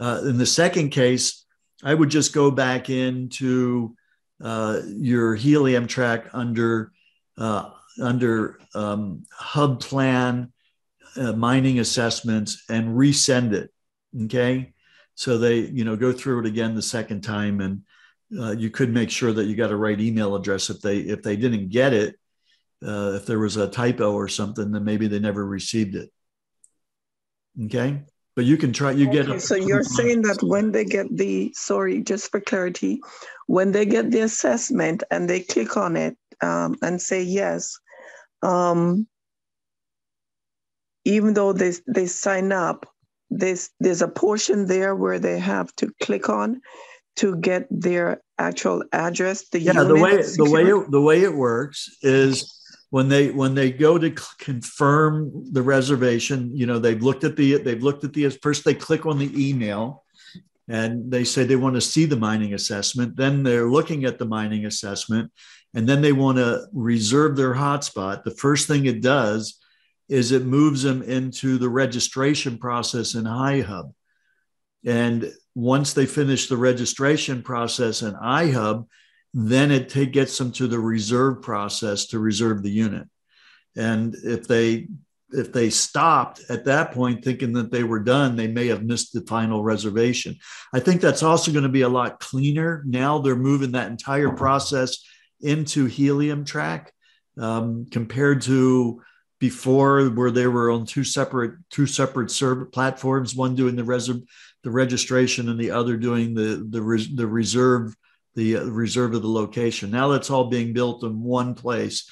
In the second case, I would just go back into your Helium track under Hub Plan mining assessments and resend it. Okay, so they go through it again the second time, and you could make sure that you got a right email address. If they didn't get it, if there was a typo or something, then maybe they never received it. Okay, but you can try. You get. So you're saying that when they get just for clarity, when they get the assessment and they click on it and say yes, even though they sign up, there's a portion there where they have to click on to get their actual address. The way it works is when they go to confirm the reservation, they've looked at the first they click on the email and they say they want to see the mining assessment. Then they're looking at the mining assessment and then they want to reserve their hotspot. The first thing it does is it moves them into the registration process in iHub. And once they finish the registration process in iHub, then it gets them to the reserve process to reserve the unit. And if they stopped at that point thinking that they were done, they may have missed the final reservation. I think that's also going to be a lot cleaner. Now they're moving that entire process into Helium Track compared to before, where they were on two separate server platforms, one doing the registration and the other doing the reserve of the location. Now that's all being built in one place.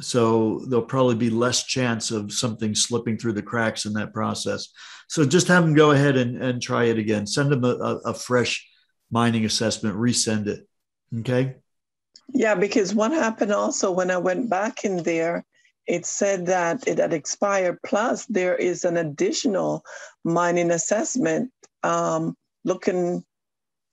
So there'll probably be less chance of something slipping through the cracks in that process. So just have them go ahead and try it again. Send them a fresh mining assessment, resend it. Okay. Yeah, because what happened also when I went back in there, it said that it had expired. Plus there is an additional mining assessment looking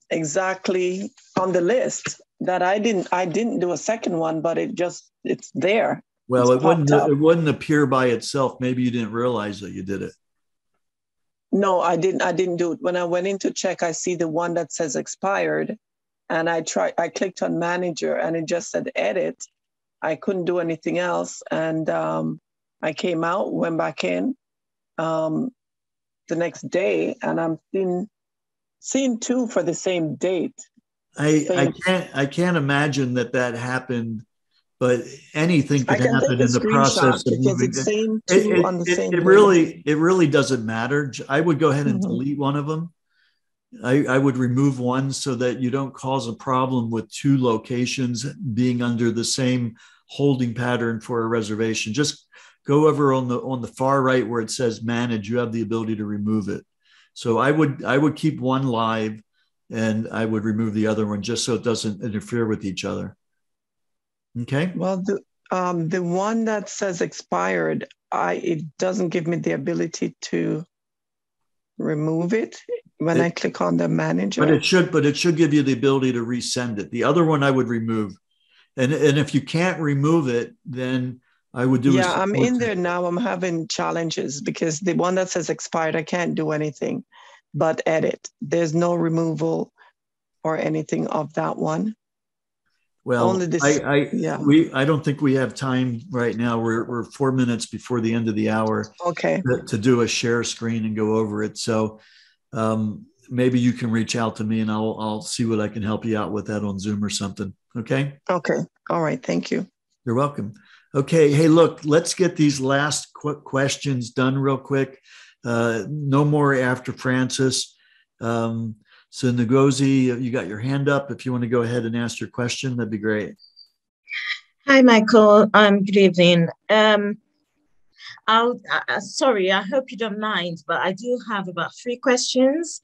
exactly on the list that I didn't do a second one, but it's there. Well, it wouldn't appear by itself. Maybe you didn't realize that you did it. No, I didn't do it. When I went in to check, I see the one that says expired and I clicked on manager and it just said edit. I couldn't do anything else. And I came out, went back in the next day and I'm seeing two for the same date. I can't imagine that happened, but anything could happen in the process of moving. It really doesn't matter. I would go ahead and delete one of them. I would remove one so that you don't cause a problem with two locations being under the same holding pattern for a reservation. Just go over on the far right where it says manage. You have the ability to remove it. So I would keep one live and I would remove the other one just so it doesn't interfere with each other. Okay. Well, the one that says expired, it doesn't give me the ability to remove it when I click on the manager. But it should give you the ability to resend it. The other one I would remove. And if you can't remove it, then I would do. Yeah, I'm in there now. I'm having challenges because the one that says expired, I can't do anything but edit. There's no removal or anything of that one. Well, only this, I don't think we have time right now. We're 4 minutes before the end of the hour. Okay. To do a share screen and go over it. So maybe you can reach out to me and I'll see what I can help you out with that on Zoom or something. Okay. Okay. All right. Thank you. You're welcome. Okay. Hey, look, let's get these last quick questions done real quick. No more after Francis. So Ngozi, you got your hand up. If you want to go ahead and ask your question, that'd be great. Hi, Michael. Good evening. Sorry, I hope you don't mind, but I do have about 3 questions.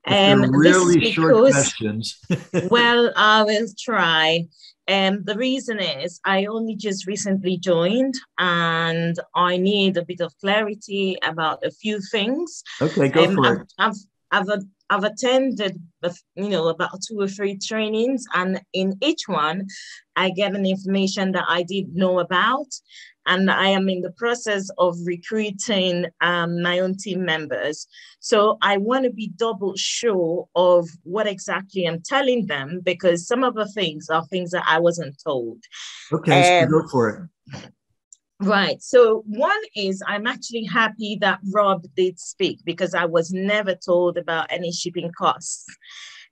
Really short questions. Well, I will try. The reason is I only just recently joined and I need a bit of clarity about a few things. Okay, go for it. I've attended, about 2 or 3 trainings, and in each one, I get an information that I didn't know about, and I am in the process of recruiting my own team members. So I want to be double sure of what exactly I'm telling them, because some of the things are things that I wasn't told. Okay, so go for it. Right. So one is I'm actually happy that Rob did speak because I was never told about any shipping costs.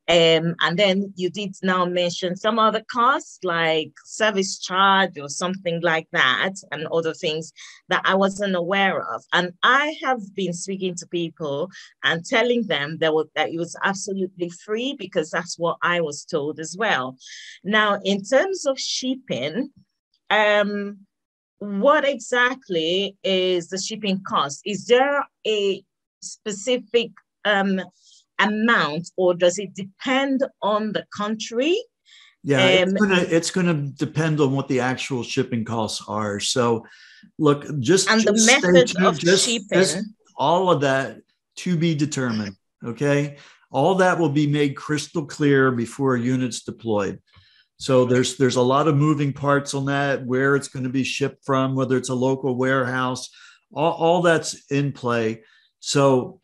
And then you did now mention some other costs like service charge or something like that, and other things that I wasn't aware of. And I have been speaking to people and telling them that it was absolutely free, because that's what I was told as well. Now, in terms of shipping, what exactly is the shipping cost? Is there a specific amount, or does it depend on the country? Yeah, it's gonna depend on what the actual shipping costs are. So, look, just the method of shipping, all of that to be determined. Okay, all that will be made crystal clear before a unit's deployed. So there's a lot of moving parts on that, where it's going to be shipped from, whether it's a local warehouse, all that's in play. So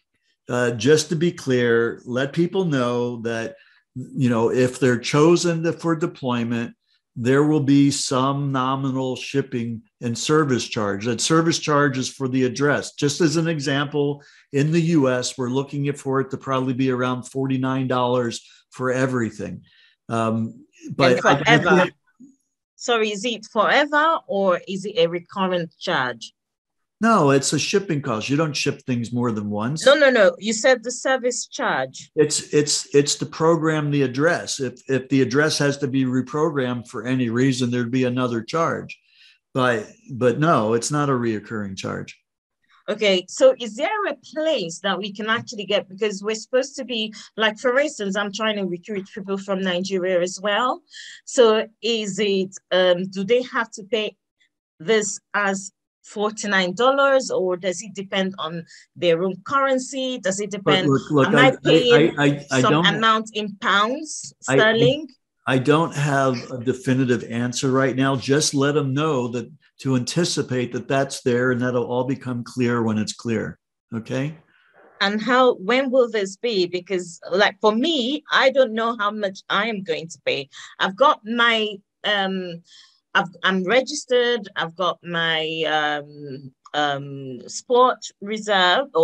just to be clear, let people know that, you know, if they're chosen for deployment, there will be some nominal shipping and service charge. That service charge is for the address. Just as an example, in the US, we're looking for it to probably be around $49 for everything. But forever. Sorry, is it forever, or is it a recurrent charge? No, it's a shipping cost. You don't ship things more than once. No. You said the service charge. It's to program the address. If the address has to be reprogrammed for any reason, there'd be another charge. But no, it's not a reoccurring charge. Okay, so is there a place that we can actually get, because we're supposed to be, like, for instance, I'm trying to recruit people from Nigeria as well. So is it, do they have to pay this as $49, or does it depend on their own currency? Does it depend, am I paying some amount in pounds sterling? I don't have a definitive answer right now. Just let them know that, to anticipate that that's there, and that'll all become clear when it's clear. Okay. And when will this be? Because, like, for me, I don't know how much I am going to pay. I've got my, I'm registered. I've got my sport reserved,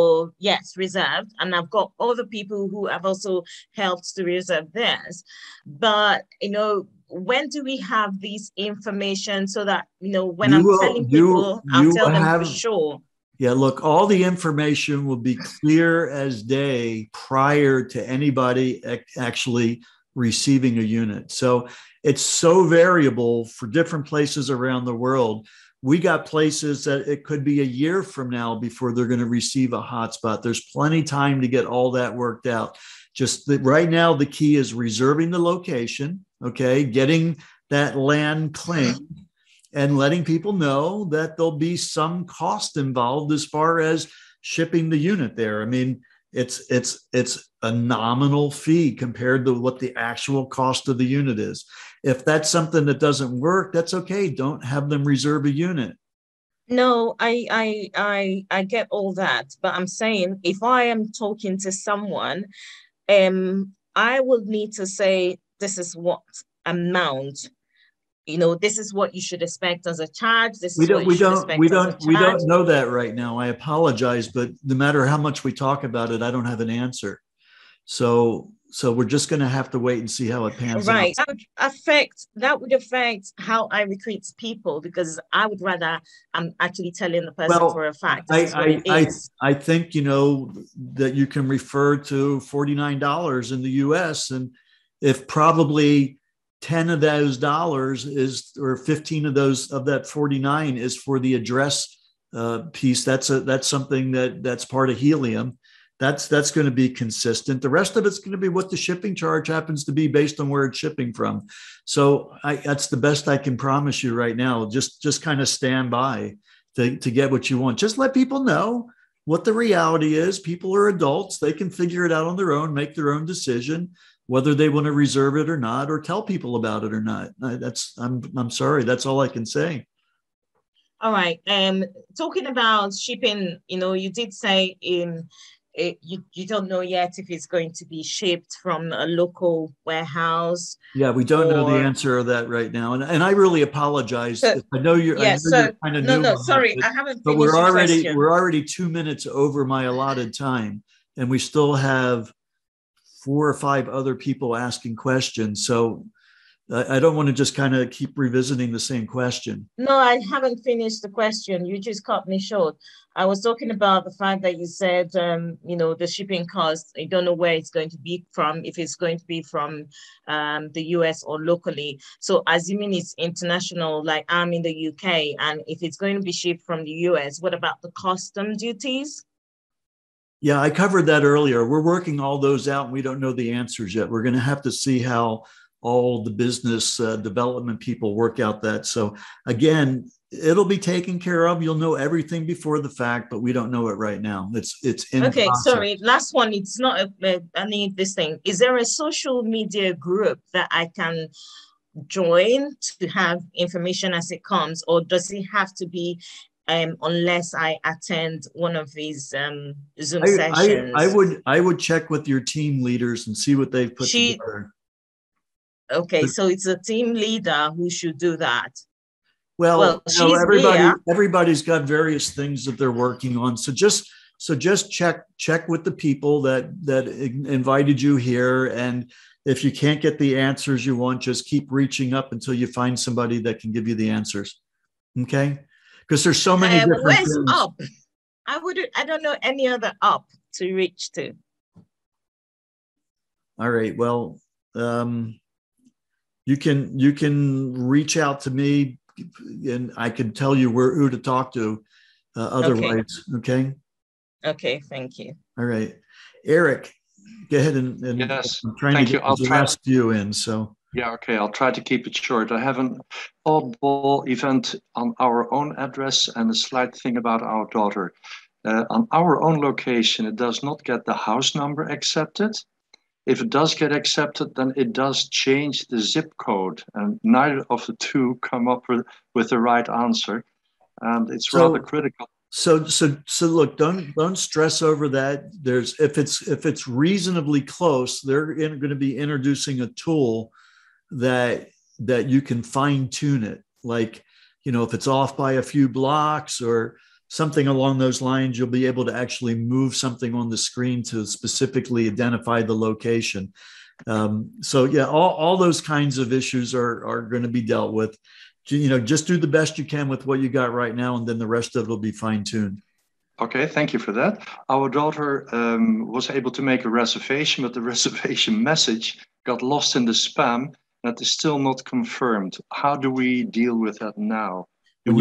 reserved. And I've got other people who have also helped to reserve theirs. But, you know, when do we have this information, so that, you know, when I'm telling people, I'll tell them for sure? Yeah, look, all the information will be clear as day prior to anybody actually receiving a unit. So it's so variable for different places around the world. We got places that it could be a year from now before they're going to receive a hotspot. There's plenty of time to get all that worked out. Right now, the key is reserving the location, okay, getting that land claimed, and letting people know that there'll be some cost involved as far as shipping the unit there. I mean, it's a nominal fee compared to what the actual cost of the unit is. If that's something that doesn't work, that's okay. Don't have them reserve a unit. No, I get all that, but I'm saying, if I am talking to someone, I would need to say, this is what amount, you know, this is what you should expect as a charge. We don't know that right now. I apologize, but no matter how much we talk about it, I don't have an answer. So we're just going to have to wait and see how it pans out. Right. That would affect how I recruit people, because I would rather, I'm actually telling the person for a fact. I think, you know, that you can refer to $49 in the US, and if probably 10 of those dollars is, or 15 of that 49 is for the address piece, that's something that's part of Helium. That's going to be consistent. The rest of it's going to be what the shipping charge happens to be based on where it's shipping from. So that's the best I can promise you right now. Just kind of stand by to get what you want. Just let people know what the reality is. People are adults. They can figure it out on their own, make their own decision, whether they want to reserve it or not, or tell people about it or not. I'm sorry. That's all I can say. All right. Talking about shipping, you know, you did say you don't know yet if it's going to be shipped from a local warehouse. Yeah, we don't know the answer of that right now, and I really apologize. I know you're. Yeah, you're kind of new. No, sorry, I haven't. But we're already 2 minutes over my allotted time, and we still have 4 or 5 other people asking questions. So I don't want to just kind of keep revisiting the same question. No, I haven't finished the question. You just cut me short. I was talking about the fact that you said, the shipping costs, you don't know where it's going to be from, if it's going to be from the US or locally. So assuming it's international, like I'm in the UK, and if it's going to be shipped from the US, what about the custom duties? Yeah, I covered that earlier. We're working all those out and we don't know the answers yet. We're going to have to see how all the business development people work out that. So again, it'll be taken care of. You'll know everything before the fact, but we don't know it right now. It's in okay. process. Sorry, last one. It's not. I need this thing. Is there a social media group that I can join to have information as it comes, or does it have to be unless I attend one of these Zoom sessions? I would check with your team leaders and see what they've put together. Okay, so it's a team leader who should do that. Well, everybody's got various things that they're working on. So just check with the people that invited you here, and if you can't get the answers you want, just keep reaching up until you find somebody that can give you the answers. Okay, because there's so many different where's things. up? I don't know any other up to reach to. All right. Well, you can reach out to me, and I can tell you who to talk to. Otherwise, okay. Okay. Thank you. All right, Eric, go ahead and yes. I'm trying to get the last few in. So yeah, okay. I'll try to keep it short. I have an oddball event on our own address and a slight thing about our daughter. On our own location, it does not get the house number accepted. If it does get accepted, then it does change the zip code, and neither of the two come up with the right answer, and it's rather critical. So look, don't stress over that. If it's reasonably close, they're going to be introducing a tool that you can fine tune it. Like, if it's off by a few blocks or something along those lines, you'll be able to actually move something on the screen to specifically identify the location. So yeah, all those kinds of issues are going to be dealt with. Just do the best you can with what you got right now, and then the rest of it will be fine-tuned. Okay, thank you for that. Our daughter was able to make a reservation, but the reservation message got lost in the spam. That is still not confirmed. How do we deal with that now? When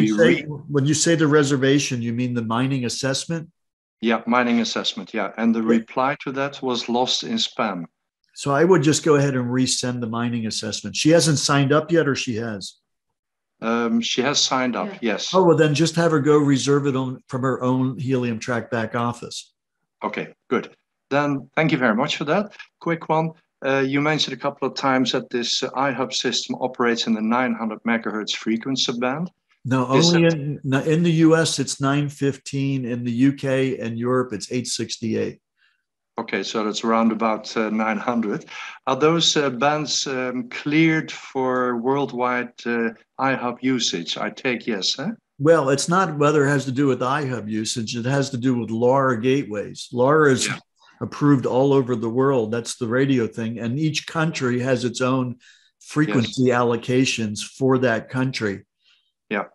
you say the reservation, you mean the mining assessment? Yeah, mining assessment, yeah. And the reply to that was lost in spam. So I would just go ahead and resend the mining assessment. She hasn't signed up yet, or she has? She has signed up, yes. Oh, well, then just have her go reserve it from her own Helium Track back office. Okay, good. Then thank you very much for that. Quick one. You mentioned a couple of times that this iHub system operates in the 900 megahertz frequency band. No, only in the US, it's 915. In the UK and Europe, it's 868. Okay, so that's around about 900. Are those bands cleared for worldwide iHub usage? I take yes, huh? Well, it's not whether it has to do with iHub usage. It has to do with LoRa gateways. LoRa is approved all over the world. That's the radio thing. And each country has its own frequency allocations for that country. Yeah.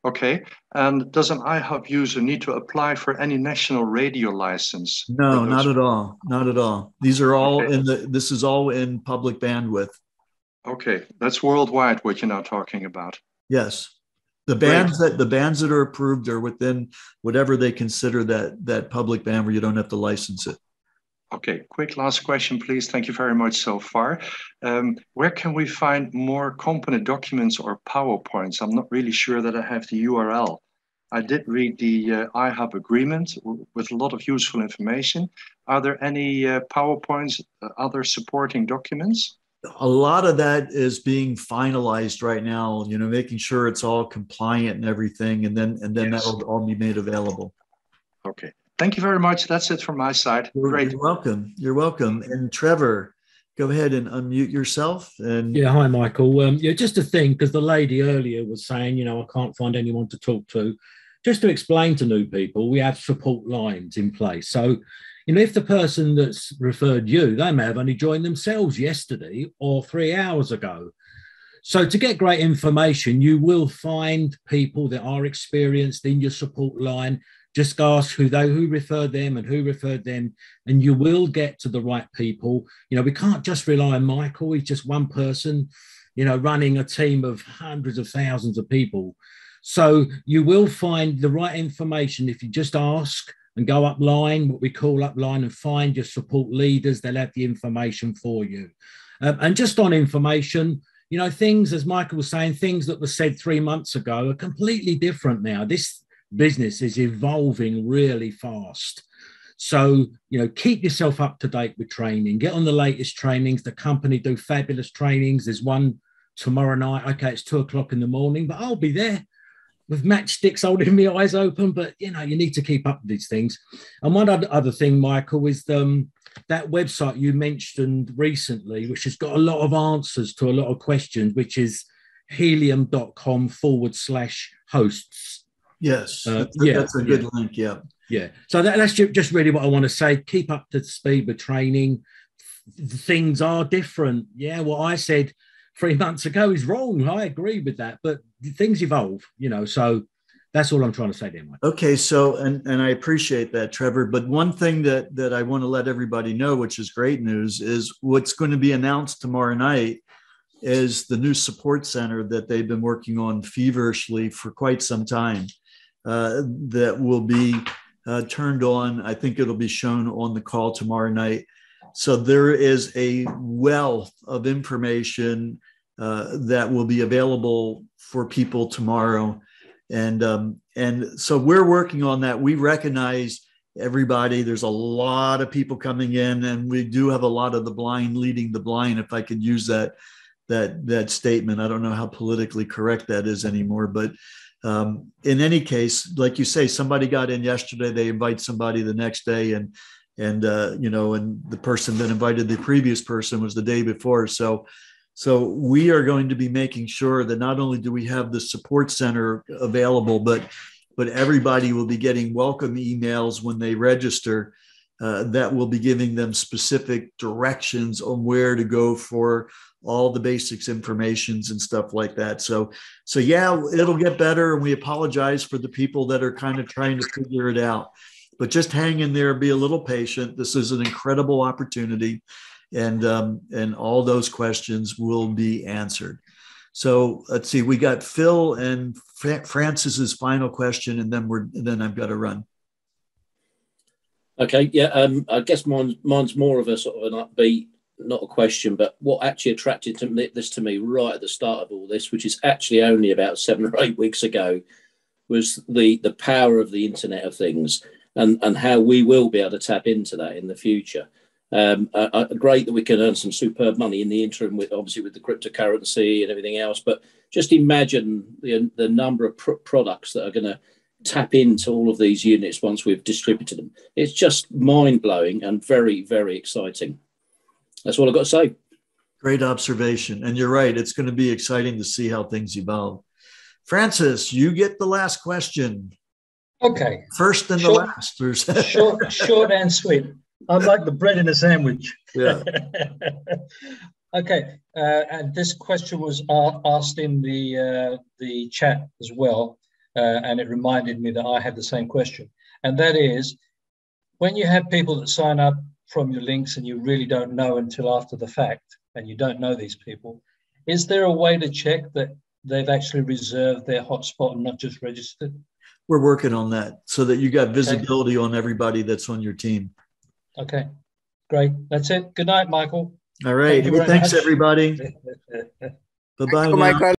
Okay. And does an iHub user need to apply for any national radio license? No, not at all. Not at all. These are all this is all in public bandwidth. Okay. That's worldwide what you're now talking about. Yes. The bands that are approved are within whatever they consider that public band where you don't have to license it. Okay, quick last question, please. Thank you very much so far. Where can we find more company documents or PowerPoints? I'm not really sure that I have the URL. I did read the iHub agreement with a lot of useful information. Are there any PowerPoints, other supporting documents? A lot of that is being finalized right now, making sure it's all compliant and everything, and then that'll all be made available. Okay. Thank you very much. That's it from my side. Great. You're welcome. You're welcome. And Trevor, go ahead and unmute yourself. And yeah, hi, Michael. Just a thing, because the lady earlier was saying, I can't find anyone to talk to. Just to explain to new people, we have support lines in place. So You know, if the person that's referred you, they may have only joined themselves yesterday or 3 hours ago. So to get great information, you will find people that are experienced in your support line. Just ask who referred them and who referred them, and you will get to the right people. You know, we can't just rely on Michael. He's just one person, you know, running a team of hundreds of thousands of people. So you will find the right information if you just ask and go upline, what we call upline, and find your support leaders. They'll have the information for you. And just on information, you know, things, as Michael was saying, things that were said 3 months ago are completely different now. This business is evolving really fast. So, you know, keep yourself up to date with training. Get on the latest trainings. The company do fabulous trainings. There's one tomorrow night. Okay, it's 2 o'clock in the morning, but I'll be there with matchsticks holding my eyes open. But, you know, you need to keep up with these things. And one other thing, Michael, is that website you mentioned recently, which has got a lot of answers to a lot of questions, which is helium.com/hosts. Yes, that's a good link. Yeah. Yeah. So that's just really what I want to say. Keep up to speed with training. Things are different. Yeah. What I said 3 months ago is wrong. I agree with that, but things evolve, you know, so that's all I'm trying to say there, Mike. Okay. So, and I appreciate that, Trevor, but one thing that I want to let everybody know, which is great news, is what's going to be announced tomorrow night is the new support center that they've been working on feverishly for quite some time. That will be turned on. I think it'll be shown on the call tomorrow night. So there is a wealth of information that will be available for people tomorrow. And so we're working on that. We recognize everybody. There's a lot of people coming in, and we do have a lot of the blind leading the blind, if I could use that statement. I don't know how politically correct that is anymore, but in any case, like you say, somebody got in yesterday, they invite somebody the next day, and you know, and the person that invited the previous person was the day before. So we are going to be making sure that not only do we have the support center available, but everybody will be getting welcome emails when they register that will be giving them specific directions on where to go for all the basics informations and stuff like that. So yeah, it'll get better. And we apologize for the people that are kind of trying to figure it out, but just hang in there, be a little patient. This is an incredible opportunity, and all those questions will be answered. So let's see, we got Phil and Francis's final question, and then I've got to run. Okay. Yeah. I guess mine's more of a sort of an upbeat, not a question, but what actually attracted this to me right at the start of all this, which is actually only about 7 or 8 weeks ago, was the power of the Internet of Things and how we will be able to tap into that in the future. Great that we can earn some superb money in the interim, obviously with the cryptocurrency and everything else, but just imagine the number of products that are going to tap into all of these units once we've distributed them. It's just mind-blowing and very, very exciting. That's all I've got to say. Great observation. And you're right. It's going to be exciting to see how things evolve. Francis, you get the last question. Okay. First and the last. short and sweet. I like the bread in a sandwich. Yeah. Okay. And this question was asked in the chat as well. And it reminded me that I had the same question. And that is, when you have people that sign up from your links and you really don't know until after the fact, and you don't know these people, is there a way to check that they've actually reserved their hotspot and not just registered? We're working on that so that you got visibility on everybody that's on your team. Okay, great. That's it. Good night, Michael. All right. Thanks, everybody. Bye-bye.